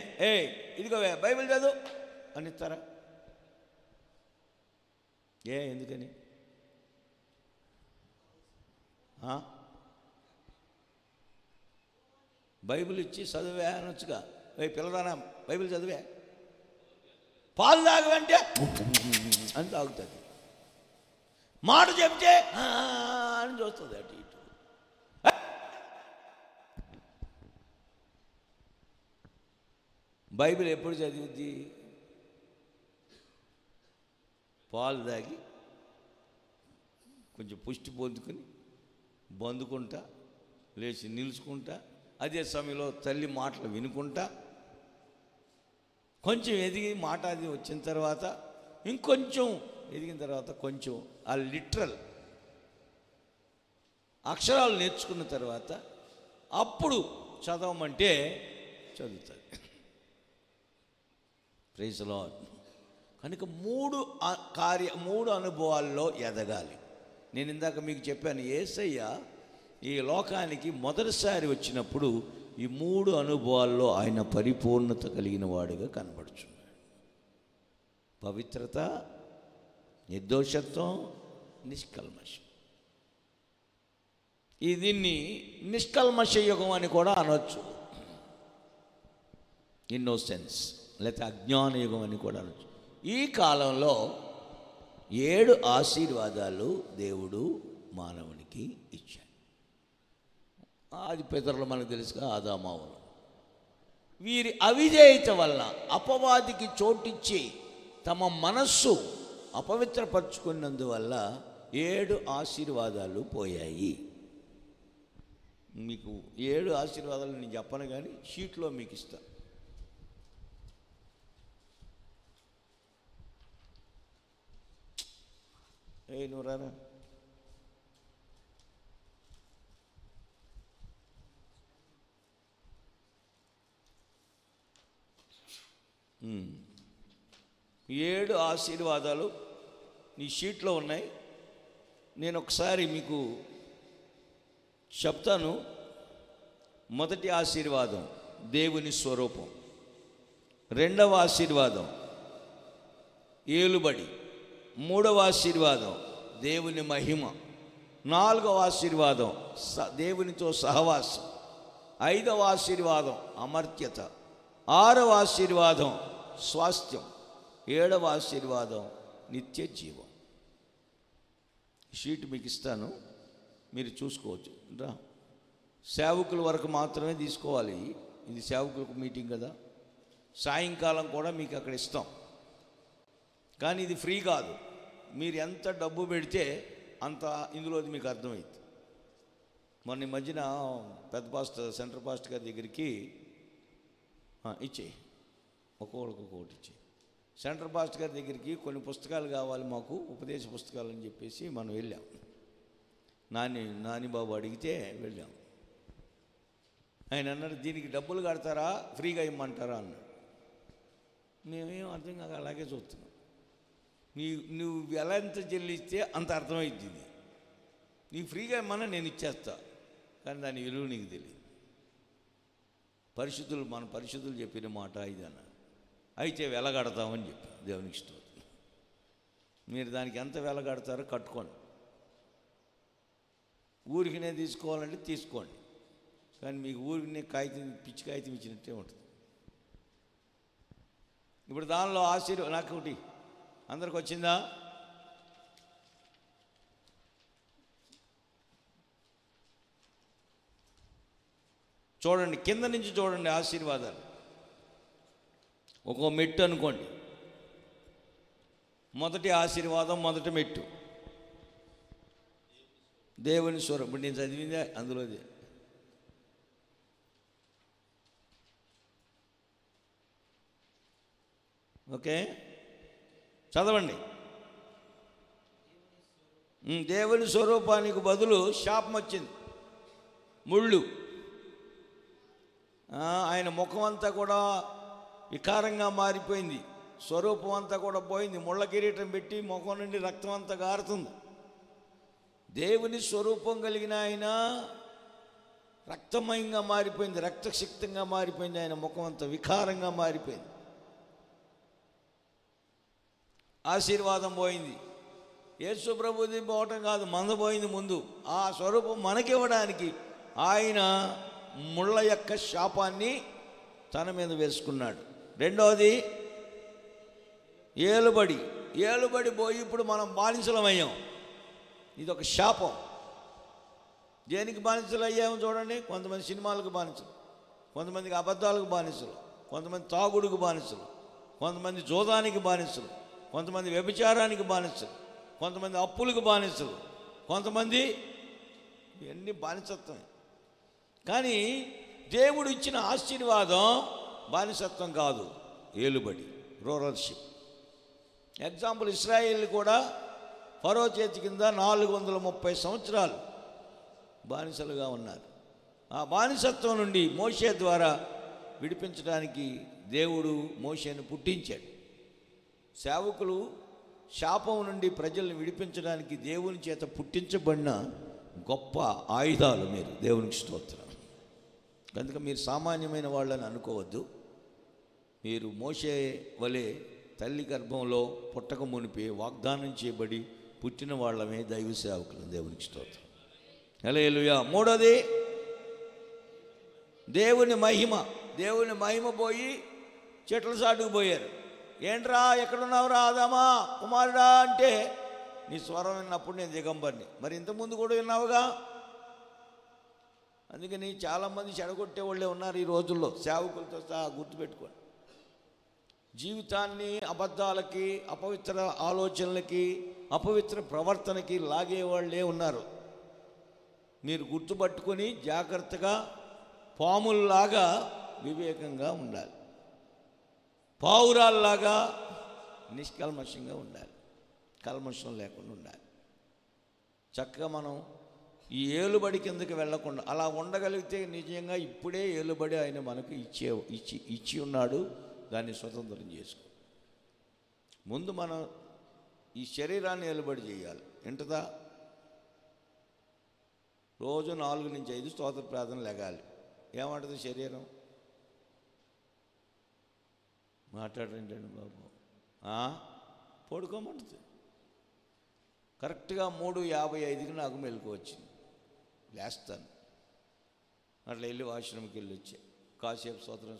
ఇదిగో బైబిల్ చదువు అని ఇస్తారా? ఎందుకని? బైబిల్ ఇచ్చి చదివే అనొచ్చుగా. పిల్లదానా బైబిల్ చదివే, పాలు తాగవంటే అని తాగుతుంది, మాట చెప్తే అని చూస్తుంది అటు ఇటు. బైబిల్ ఎప్పుడు చదివిద్ది? పాలు తాగి కొంచెం పుష్టి పొందుకుని బందుకుంటా లేచి నిలుచుకుంటా, అదే సమయంలో తల్లి మాటలు వినుకుంటా, కొంచెం ఎదిగి మాట అది వచ్చిన తర్వాత ఇంకొంచెం ఎదిగిన తర్వాత కొంచెం ఆ లిటరల్ అక్షరాలు నేర్చుకున్న తర్వాత అప్పుడు చదవమంటే చదువుతుంది. Praise lord. కనుక మూడు అనుభవాల్లో ఎదగాలి. నేను ఇందాక మీకు చెప్పాను, యేసయ్య ఈ లోకానికి మొదటిసారి వచ్చినప్పుడు ఈ 3 అనుభవాల్లో ఆయన పరిపూర్ణత కలిగిన వాడిగా కనబడుచున్నాడు. పవిత్రత, నిర్దోషత్వం, నిష్కల్మషం. దీన్ని నిష్కల్మష యుగం అని కూడా అనొచ్చు, ఇన్నోసెన్స్, లేకపోతే అజ్ఞాన యుగం అని కూడా అనొచ్చు. ఈ కాలంలో 7 ఆశీర్వాదాలు దేవుడు మానవునికి ఇచ్చాడు. ఆది పితరులు మనకు తెలుసుగా, ఆదామావులు. వీరి అవిధేయత వల్ల అపవాదికి చోటిచ్చి తమ మనస్సు అపవిత్రపరుచుకున్నందువల్ల 7 ఆశీర్వాదాలు పోయాయి. మీకు 7 ఆశీర్వాదాలు నేను చెప్పను, కానీ షీట్లో మీకు ఇస్తాను. నువ్వు రారా. ఏడు ఆశీర్వాదాలు నీ షీట్లో ఉన్నాయి. నేను ఒకసారి మీకు చెప్తాను. మొదటి ఆశీర్వాదం దేవుని స్వరూపం, రెండవ ఆశీర్వాదం ఏలుబడి, మూడవ ఆశీర్వాదం దేవుని మహిమ, నాలుగవ ఆశీర్వాదం దేవునితో సహవాసం, ఐదవ ఆశీర్వాదం అమర్త్యత, ఆరవ ఆశీర్వాదం స్వాస్థ్యం, ఏడవ ఆశీర్వాదం నిత్య జీవం. షీట్ మీకు ఇస్తాను, మీరు చూసుకోవచ్చు. రా, సేవకుల వరకు మాత్రమే తీసుకోవాలి. ఇది సేవకులకు మీటింగ్ కదా. సాయంకాలం కూడా మీకు అక్కడ ఇస్తాం, కానీ ఇది ఫ్రీ కాదు. మీరు ఎంత డబ్బు పెడితే అంత ఇందులోది మీకు అర్థమైంది. మొన్న ఈ మధ్యన పెద్ద పాస్టర్, సెంటర్ పాస్టర్ గారి దగ్గరికి ఇచ్చేయి, ఒక్కొక్కటి ఇచ్చేయి. సెంటర్ పాస్టర్ గారి దగ్గరికి కొన్ని పుస్తకాలు కావాలి మాకు, ఉపదేశ పుస్తకాలు అని చెప్పేసి మనం వెళ్ళాం. నానిబాబు అడిగితే వెళ్ళాం. ఆయన అన్నాడు, దీనికి డబ్బులు కడతారా, ఫ్రీగా ఇమ్మంటారా అన్నాడు. మేమేం అర్థం కాక అలాగే చూస్తున్నాం. నువ్వు ఎలా ఎంత చెల్లిస్తే అంత అర్థమైంది. ఇది నీకు ఫ్రీగా ఇమ్మన్నా నేను ఇచ్చేస్తా, కానీ దాని విలువ నీకు తెలియదు. మన పరిశుద్ధులు చెప్పిన మాట ఇది అన్న. అయితే వెలగడతామని చెప్పి దేవునికి ఇష్టం. మీరు దానికి ఎంత వెలగడతారో కట్టుకోండి. ఊరికినే తీసుకోవాలంటే తీసుకోండి, కానీ మీకు ఊరికినే కాగితం, పిచ్చి కాగితం ఇచ్చినట్టే ఉంటుంది. ఇప్పుడు దానిలో నాకు ఒకటి అందరికి వచ్చిందా? చూడండి, కింద నుంచి చూడండి ఆశీర్వాదాలు. ఒక్కో మెట్టు అనుకోండి. మొదటి ఆశీర్వాదం, మొదటి మెట్టు దేవుని స్వరం. ఇప్పుడు నేను చదివిందే అందులోది. ఓకే, చదవండి. దేవుని స్వరూపానికి బదులు శాపం వచ్చింది, ముళ్ళు. ఆయన ముఖం అంతా కూడా వికారంగా మారిపోయింది, స్వరూపం అంతా కూడా పోయింది. ముళ్ళ కిరీటం పెట్టి ముఖం నుండి రక్తం అంతా గారుతుంది. దేవుని స్వరూపం కలిగిన ఆయన రక్తమయంగా మారిపోయింది, రక్తసిక్తంగా మారిపోయింది. ఆయన ముఖం అంతా వికారంగా మారిపోయింది. ఆశీర్వాదం పోయింది. యేసు ప్రభుది పోవటం కాదు, మంద పోయింది ముందు. ఆ స్వరూపం మనకివ్వడానికి ఆయన ముళ్ళ యొక్క శాపాన్ని తన మీద వేసుకున్నాడు. రెండవది ఏలుబడి పోయి ఇప్పుడు మనం బానిసలమయ్యాం. ఇది ఒక శాపం. దేనికి బానిసలు అయ్యామో చూడండి. కొంతమంది సినిమాలకు బానిసలు, కొంతమందికి అబద్ధాలకు బానిసలు, కొంతమంది తాగుడుకు బానిసలు, కొంతమంది జోదానికి బానిసలు, కొంతమంది వ్యభిచారానికి బానిసలు, కొంతమంది అప్పులకు బానిసలు, కొంతమంది ఇవన్నీ బానిసత్వం. కానీ దేవుడు ఇచ్చిన ఆశీర్వాదం బానిసత్వం కాదు, ఏలుబడి, రూరల్షిప్. ఎగ్జాంపుల్, ఇశ్రాయేల్ కూడా ఫరో చేతి కింద 430 సంవత్సరాలు బానిసలుగా ఉన్నారు. ఆ బానిసత్వం నుండి మోషే ద్వారా విడిపించడానికి దేవుడు మోషేను పుట్టించాడు. సేవకులు శాపం నుండి ప్రజల్ని విడిపించడానికి దేవుని చేత పుట్టించబడిన గొప్ప ఆయుధాలు మీరు. దేవునికి స్తోత్రం. కనుక మీరు సామాన్యమైన వాళ్ళని అనుకోవద్దు. మీరు మోషే వలె తల్లి గర్భంలో పుట్టక మునిపే వాగ్దానం చేయబడి పుట్టిన వాళ్ళమే దైవ సేవకులు. దేవునికి స్తోత్రం. హల్లెలూయా. మూడోది దేవుని మహిమ పోయి చెట్ల సాటుకు పోయారు. ఏంట్రా ఎక్కడున్నావురా ఆదామా కుమారుడా అంటే, నీ స్వరం విన్నప్పుడు నేను దిగంబర్ని. మరి ఇంతకుముందు కూడా విన్నావుగా. అందుకని చాలామంది చెడగొట్టే వాళ్ళే ఉన్నారు ఈ రోజుల్లో, సేవకులతో సహా. గుర్తుపెట్టుకోండి, జీవితాన్ని అబద్ధాలకి, అపవిత్ర ఆలోచనలకి, అపవిత్ర ప్రవర్తనకి లాగేవాళ్ళే ఉన్నారు. మీరు గుర్తుపట్టుకొని జాగ్రత్తగా పాముల్లాగా వివేకంగా ఉండాలి, పావురాల్లాగా నిష్కల్మషంగా ఉండాలి, కల్మషం లేకుండా ఉండాలి. చక్కగా మనం ఈ ఏలుబడి కిందకి వెళ్ళకుండా అలా ఉండగలిగితే నిజంగా ఇప్పుడే ఏలుబడి ఆయన మనకు ఇచ్చి ఉన్నాడు. దాన్ని స్వతంత్రం చేసుకో. ముందు మనం ఈ శరీరాన్ని ఏలుబడి చేయాలి. ఎంతదా రోజు 4 నుంచి 5 స్తోత్ర ప్రార్థన లెగాలి. ఏమంటుంది శరీరం? మాట్లాడండి బాబు. పడుకోమంటుంది. కరెక్ట్గా 3:55కి నాకు మెలకు వచ్చింది. లేస్తాను. అట్లా వెళ్ళి వాష్రూమ్కి వెళ్ళి వచ్చా. కాసేపు స్తోత్రం.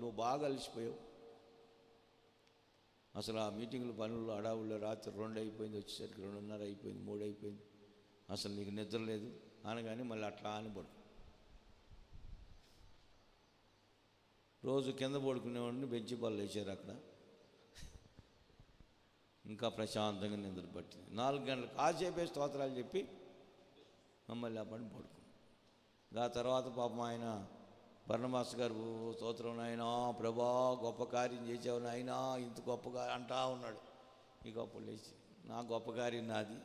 నువ్వు బాగా అలసిపోయావు. అసలు ఆ మీటింగ్లు పనులు అడావుల్లో రాత్రి 2 అయిపోయింది, వచ్చేసరికి 2:30 అయిపోయింది, 3 అయిపోయింది. అసలు నీకు నిద్ర లేదు అనగానే మళ్ళీ అట్లా అని పడు. రోజు కింద పడుకునేవాడిని బెంచి బాల్ వేసారు అక్కడ. ఇంకా ప్రశాంతంగా నిద్ర పట్టింది. 4 గంటలకు కాసేపే స్తోత్రాలు చెప్పి మమ్మల్ని ఆ పని పడుకున్నాం. ఆ తర్వాత పాపం ఆయన బర్నబాస్ గారు, స్తోత్రం నాయనా ప్రభా గొప్ప కార్యం చేసావు నాయనా, ఇంత గొప్పగా అంటా ఉన్నాడు. ఈ గొప్ప లేచి నా గొప్ప కార్యం నాది.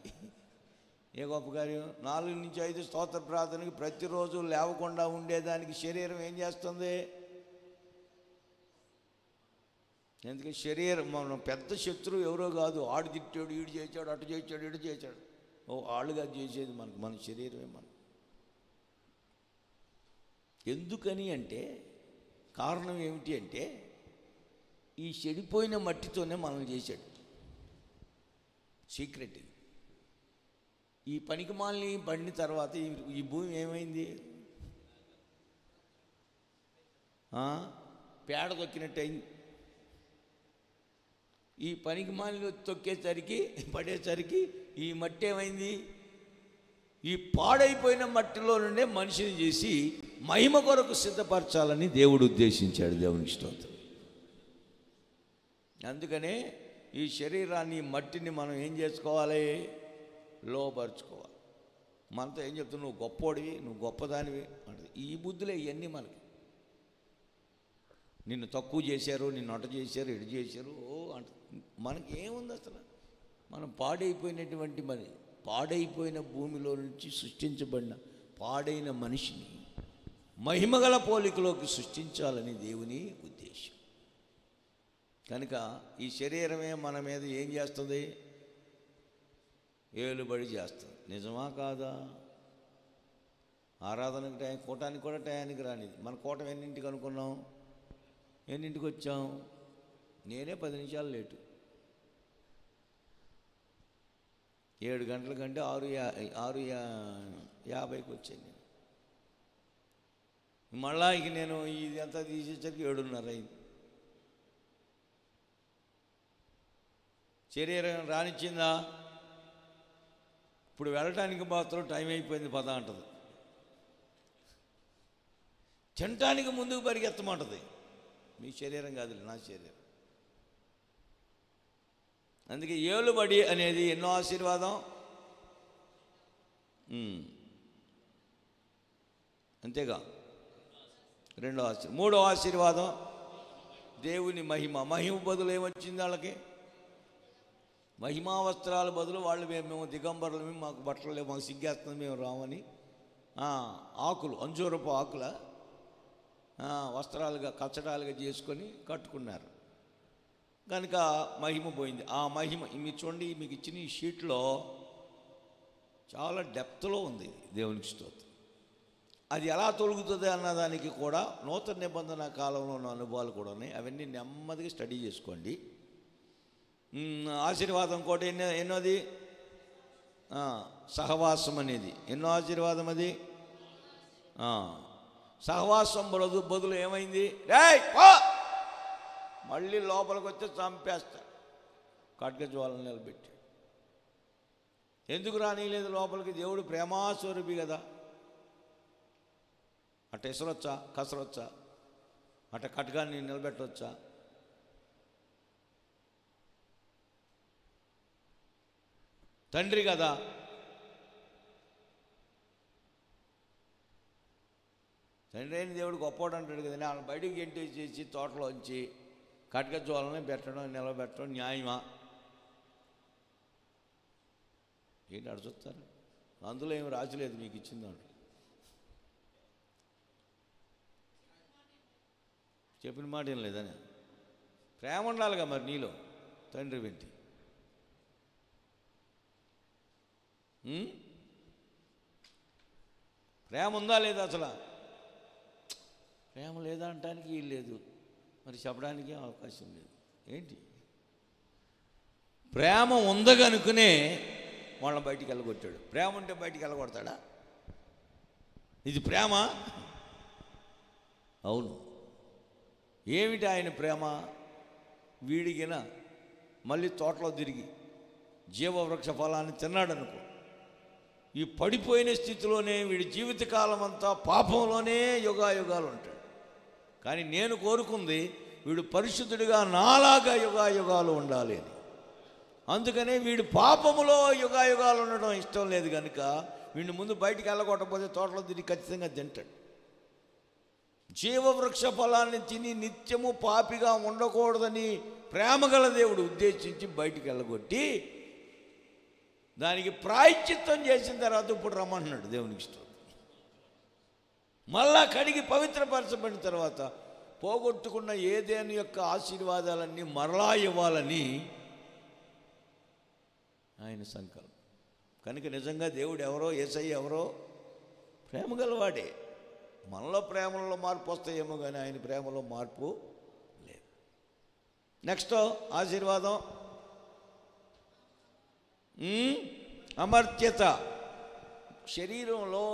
ఏ గొప్ప కార్యం? 4 నుంచి 5 స్తోత్ర ప్రార్థనకి ప్రతిరోజు లేవకుండా ఉండేదానికి శరీరం ఏం చేస్తుంది? ఎందుకంటే శరీరం మనం పెద్ద శత్రువు ఎవరో కాదు. ఆడు తిట్టాడు, ఈడు చేశాడు, అటు చేశాడు, ఇటు చేశాడు. ఆళ్ళుగా చేసేది మన శరీరమే. మనం ఎందుకని అంటే కారణం ఏమిటి అంటే ఈ చెడిపోయిన మట్టితోనే మనం చేశాడు. సీక్రెట్ ఇది. ఈ పనికిమాలిని పడిన తర్వాత ఈ భూమి ఏమైంది? పేడ తొక్కినట్టు అయింది. ఈ పనికిమాలిని తొక్కేసరికి పడేసరికి ఈ మట్టి ఏమైంది? ఈ పాడైపోయిన మట్టిలో నుండే మనిషిని చేసి మహిమ కొరకు సిద్ధపరచాలని దేవుడు ఉద్దేశించాడు. దేవునికి స్తోత్రం. అందుకనే ఈ శరీరాన్ని, మట్టిని మనం ఏం చేసుకోవాలి? లోపరుచుకోవాలి. మనతో ఏం చెప్తావు? నువ్వు గొప్పోడివి, నువ్వు గొప్పదానివి అంటే ఈ బుద్ధులే ఇవన్నీ మనకి. నిన్ను తక్కువ చేశారు, నిన్ను అట చేశారు, ఇటు చేశారు అంటే మనకి ఏముంది? అసలు మనం పాడైపోయినటువంటి పాడైపోయిన భూమిలో నుంచి సృష్టించబడిన పాడైన మనిషిని మహిమగల పోలికలోకి సృష్టించాలని దేవుని ఉద్దేశం. కనుక ఈ శరీరమే మన మీద ఏం చేస్తుంది? ఏలుబడి చేస్తుంది. నిజమా కాదా? ఆరాధనకు టైం, కూటానికి కూడా టయానికి రానిది. మన కూటం ఎన్నింటికి అనుకున్నాం? ఎన్నింటికి వచ్చాం? నేనే 10 నిమిషాలు లేటు. 7 గంటల కంటే 6:50కి వచ్చాను నేను. మళ్ళా ఇక నేను ఇది అంతా తీసేసరికి 7:30 అయింది. శరీరం రానిచ్చిందా? ఇప్పుడు వెళ్ళటానికి మాత్రం టైం అయిపోయింది పద అంటది. తినటానికి ముందుకు పరిగెత్తమంటది. మీ శరీరం కాదు, నా శరీరం. అందుకే ఏలుబడి అనేది ఎన్నో ఆశీర్వాదం. అంతేగా, 2వ ఆశీర్వాదం. 3వ ఆశీర్వాదం దేవుని మహిమ. మహిమ బదులు ఏమొచ్చింది వాళ్ళకి? మహిమా వస్త్రాల బదులు వాళ్ళు మేము దిగంబరులు, మాకు బట్టలు లేవు, మాకు సిగ్గేస్తుంది, మేము రామని ఆకులు, అంజూరపు ఆకుల వస్త్రాలుగా కచ్చడాలుగా చేసుకొని కట్టుకున్నారు. కనుక మహిమ పోయింది. ఆ మహిమ మీరు చూడండి, మీకు ఇచ్చిన ఈ షీట్లో చాలా డెప్త్లో ఉంది దేవునికి స్తోత్రం. అది ఎలా తొలుగుతుంది అన్నదానికి కూడా నూతన నిబంధన కాలంలో ఉన్న అనుభవాలు కూడా ఉన్నాయి. అవన్నీ నెమ్మదిగా స్టడీ చేసుకోండి. ఆశీర్వాదం కూడా ఎన్నోది? సహవాసం అనేది ఎన్నో ఆశీర్వాదం అది. సహవాసం బదులు ఏమైంది? రేయ్ పో, మళ్ళీ లోపలికి వచ్చి చంపేస్తాడు. ఖడ్గజ్వాలను నిలబెట్టి ఎందుకు రానిలేదు లోపలికి? దేవుడు ప్రేమాస్వరూపి కదా. అట్ట ఎసరొచ్చా, కసరొచ్చా, అట్ట ఖడ్గాన్ని నిలబెట్టవచ్చా? తండ్రి కదా. తండ్రి అయిన దేవుడు గొప్పవాడు అంటాడు కదా. ఆయన బయటికి గెంటేసి తోటలోంచి ఖడ్గజ్వాలని పెట్టడం, నిలబెట్టడం న్యాయమా? ఏంటి అడుగుతారు? అందులో ఏమి రాజులేదు మీకు ఇచ్చిన దాంట్లో. చెప్పిన మాట ఏం లేదని ప్రేమ ఉండాలిగా మరి నీలో తండ్రి వెంటి. ప్రేమ ఉందా లేదా? అసలు ప్రేమ లేదా అనటానికి వీలు లేదు, మరి చెప్పడానికి అవకాశం లేదు. ఏంటి ప్రేమ ఉందగనుకునే వాళ్ళని బయటికి వెళ్ళగొట్టాడు. ప్రేమ ఉంటే బయటికి వెళ్ళగొడతాడా? ఇది ప్రేమ? అవును. ఏమిటి ఆయన ప్రేమ? వీడిగిన మళ్ళీ తోటలో తిరిగి జీవవృక్ష ఫలాన్ని తిన్నాడనుకో, ఈ పడిపోయిన స్థితిలోనే వీడి జీవితకాలం అంతా పాపంలోనే యుగాయుగాలు ఉంటాడు. కానీ నేను కోరుకుంది వీడు పరిశుద్ధుడిగా నాలాగా యుగాయుగాలు ఉండాలి అని. అందుకనే వీడు పాపములో యుగాయుగాలు ఉండడం ఇష్టం లేదు కనుక వీడిని ముందు బయటికి వెళ్ళగొట్టకపోతే తోటలో తిరిగి ఖచ్చితంగా తింటాడు. జీవవృక్ష ఫలాన్ని తిని నిత్యము పాపిగా ఉండకూడదని ప్రేమగల దేవుడు ఉద్దేశించి బయటికి వెళ్ళగొట్టి దానికి ప్రాయశ్చిత్తం చేసిన తర్వాత ఇప్పుడు రమ్మంటున్నాడు దేవునికి ఇష్టం. మళ్ళా కడిగి పవిత్రపరచబడిన తర్వాత పోగొట్టుకున్న ఏదేని యొక్క ఆశీర్వాదాలన్నీ మరలా ఇవ్వాలని ఆయన సంకల్పం. కనుక నిజంగా దేవుడు ఎవరో, యేసయ్య ఎవరో ప్రేమగలవాడే. మనలో ప్రేమలో మార్పు వస్తాయేమో కానీ ఆయన ప్రేమలో మార్పు లేదు. నెక్స్ట్ ఆశీర్వాదం అమర్త్యత. శరీరంలో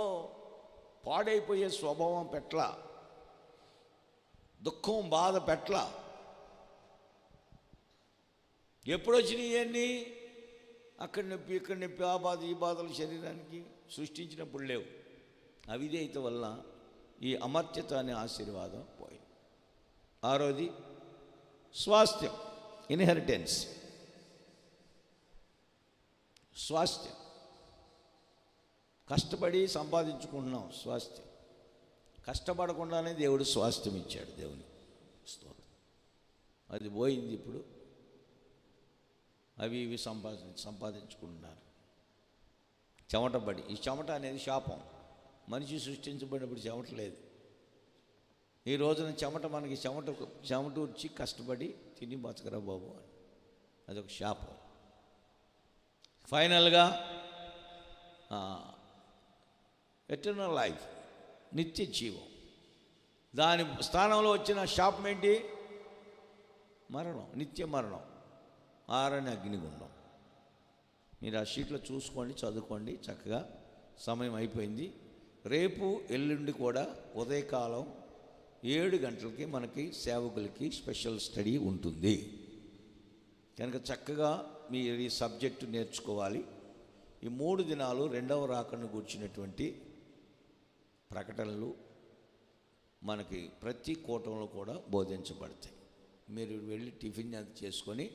పాడైపోయే స్వభావం పెట్ల, దుఃఖం బాధ పెట్ల. ఎప్పుడు వచ్చినాయి ఇవన్నీ? అక్కడ నొప్పి, ఇక్కడ నొప్పి, ఆ బాధ, ఈ బాధలు శరీరానికి సృష్టించినప్పుడు లేవు. అవిధేయత వల్ల ఈ అమర్త్యత అనే ఆశీర్వాదం పోయింది. 6వది స్వాస్థ్యం, ఇన్హెరిటెన్స్. స్వాస్థ్యం కష్టపడి సంపాదించుకుంటున్నాం. స్వాస్థ్యం కష్టపడకుండానే దేవుడు స్వాస్థ్యం ఇచ్చాడు. దేవుని స్తోత్రం. అది పోయింది. ఇప్పుడు అవి ఇవి సంపాదించుకుంటున్నారు. చెమటబడి. ఈ చెమట అనేది శాపం. మనిషి సృష్టించబడినప్పుడు చెమట లేదు. ఈ రోజున చెమట మనకి చెమటూర్చి కష్టపడి తిని బతకరా బాబు అని, అదొక శాపం. ఫైనల్గా ఎటర్నల్ లైఫ్, నిత్య జీవం. దాని స్థానంలో వచ్చిన శాపం ఏంటి? మరణం, నిత్య మరణం, ఆరని అగ్నిగుండం. మీరు ఆ షీట్లో చూసుకోండి, చదువుకోండి చక్కగా. సమయం అయిపోయింది. రేపు ఎల్లుండి కూడా ఉదయకాలం 7 గంటలకి మనకి సేవకులకి స్పెషల్ స్టడీ ఉంటుంది కనుక చక్కగా మీరు ఈ సబ్జెక్టు నేర్చుకోవాలి. ఈ 3 దినాలు రెండవ రాకడను కూర్చున్నటువంటి ప్రకటనలు మనకి ప్రతి కూటంలో కూడా బోధించబడతాయి. మీరు వెళ్ళి టిఫిన్ అది చేసుకొని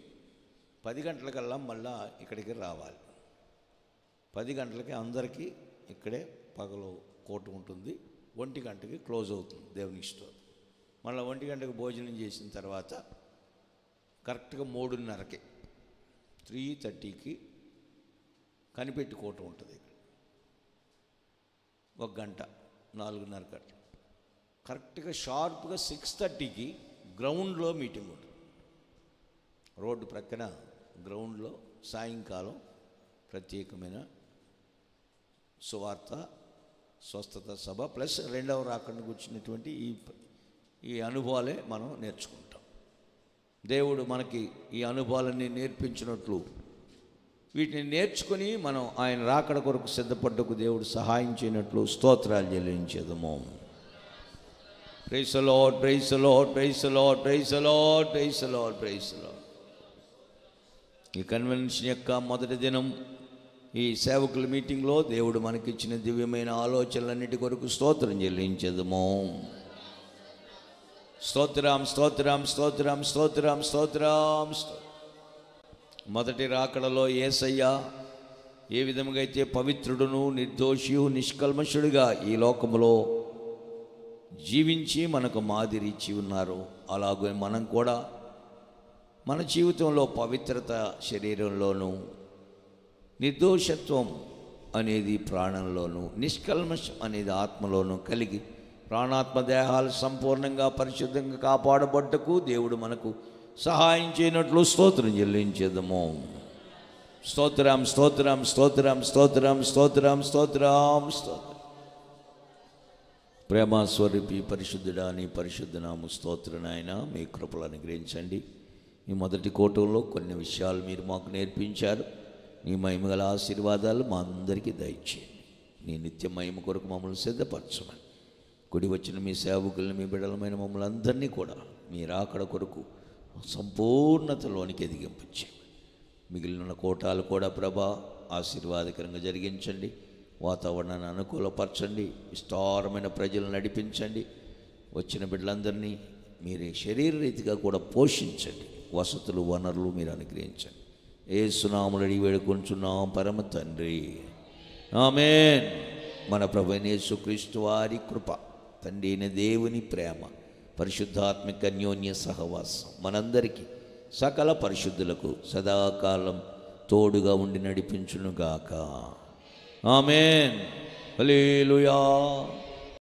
10 గంటలకల్లా మళ్ళా ఇక్కడికి రావాలి. 10 గంటలకి అందరికీ ఇక్కడే పగలు కోట ఉంటుంది. 1 గంటకి క్లోజ్ అవుతుంది దేవుని ఇష్టం. మళ్ళీ 1 గంటకు భోజనం చేసిన తర్వాత కరెక్ట్గా 3:30కి 3:30కి కనిపెట్టి కోట ఉంటుంది. ఇక్కడ 1 గంట 4:30 గంటలు కరెక్ట్గా షార్ప్గా 6:30కి గ్రౌండ్లో మీటింగ్ ఉంటుంది. రోడ్డు ప్రక్కన గ్రౌండ్లో సాయంకాలం ప్రత్యేకమైన సువార్త స్వస్థత సభ ప్లస్ రెండవ రాకడను కూర్చున్నటువంటి ఈ అనుభవాలే మనం నేర్చుకుంటాం. దేవుడు మనకి ఈ అనుభవాలన్నీ నేర్పించినట్లు వీటిని నేర్చుకుని మనం ఆయన రాకడ కొరకు సిద్ధపడ్డకు దేవుడు సహాయం చేయనట్లు స్తోత్రాలు చెల్లించేదము. Praise the lord, praise the lord, praise the lord, praise the lord, praise the lord, praise the lord. ఈ కన్వెన్షన్ యొక్క మొదటి దినం ఈ సేవకుల మీటింగ్లో దేవుడు మనకిచ్చిన దివ్యమైన ఆలోచనలన్నిటి కొరకు స్తోత్రం చెల్లించేదము. స్తోత్రం, స్తోత్రం, స్తోత్రం, స్తోత్రం, స్తోత్రం. మొదటి రాకడలో యేసయ్య ఏ విధంగా అయితే పవిత్రుడును నిర్దోషియు నిష్కల్మషుడిగా ఈ లోకములో జీవించి మనకు మాదిరి ఇచ్చి ఉన్నారు, అలాగే మనం కూడా మన జీవితంలో పవిత్రత శరీరంలోనూ, నిర్దోషత్వం అనేది ప్రాణంలోనూ, నిష్కల్మషం అనేది ఆత్మలోనూ కలిగి ప్రాణాత్మ దేహాలు సంపూర్ణంగా పరిశుద్ధంగా కాపాడబడ్డకు దేవుడు మనకు సహాయం చేయనట్లు స్తోత్రం చెల్లించేదము. స్తోత్రం, స్తోత్రం, స్తోత్రం, స్తోత్రం, స్తోత్రం, స్తోత్రం, స్తోత్రం. ప్రేమస్వరూపి పరిశుద్ధుడా నీ పరిశుద్ధ నామ స్తోత్రం నాయన. మీ కృపలు అనుగ్రహించండి. ఈ మొదటి కోటంలో కొన్ని విషయాలు మీరు మాకు నేర్పించారు. నీ మహిమగల ఆశీర్వాదాలు మా అందరికీ దయచేయండి. నీ నిత్య మహిమ కొరకు మమ్మల్ని సిద్ధపరచమని కుడి వచ్చిన మీ సేవకులను మీ బిడ్డలమైన మమ్మల్ని అందరినీ కూడా మీ రాకడ కొరకు సంపూర్ణతలోనికి ఎదిగింపచేయండి. మిగిలిన కోటాలు కూడా ప్రభా ఆశీర్వాదకరంగా జరిగించండి. వాతావరణాన్ని అనుకూలపరచండి. విస్తారమైన ప్రజలను నడిపించండి. వచ్చిన బిడ్డలందరినీ మీరే శరీర రీతిగా కూడా పోషించండి. వసతులు వనరులు మీరు అనుగ్రహించండి. యేసు నామములో అడిగి వేడుకొంచున్నాం పరమ తండ్రి, ఆమేన్. మన ప్రభువైన యేసుక్రీస్తు వారి కృప, తండ్రి అయిన దేవుని ప్రేమ, పరిశుద్ధాత్మిక అన్యోన్య సహవాసం మనందరికీ సకల పరిశుద్ధులకు సదాకాలం తోడుగా ఉండి నడిపించునుగాక. ఆమేన్. హల్లెలూయా.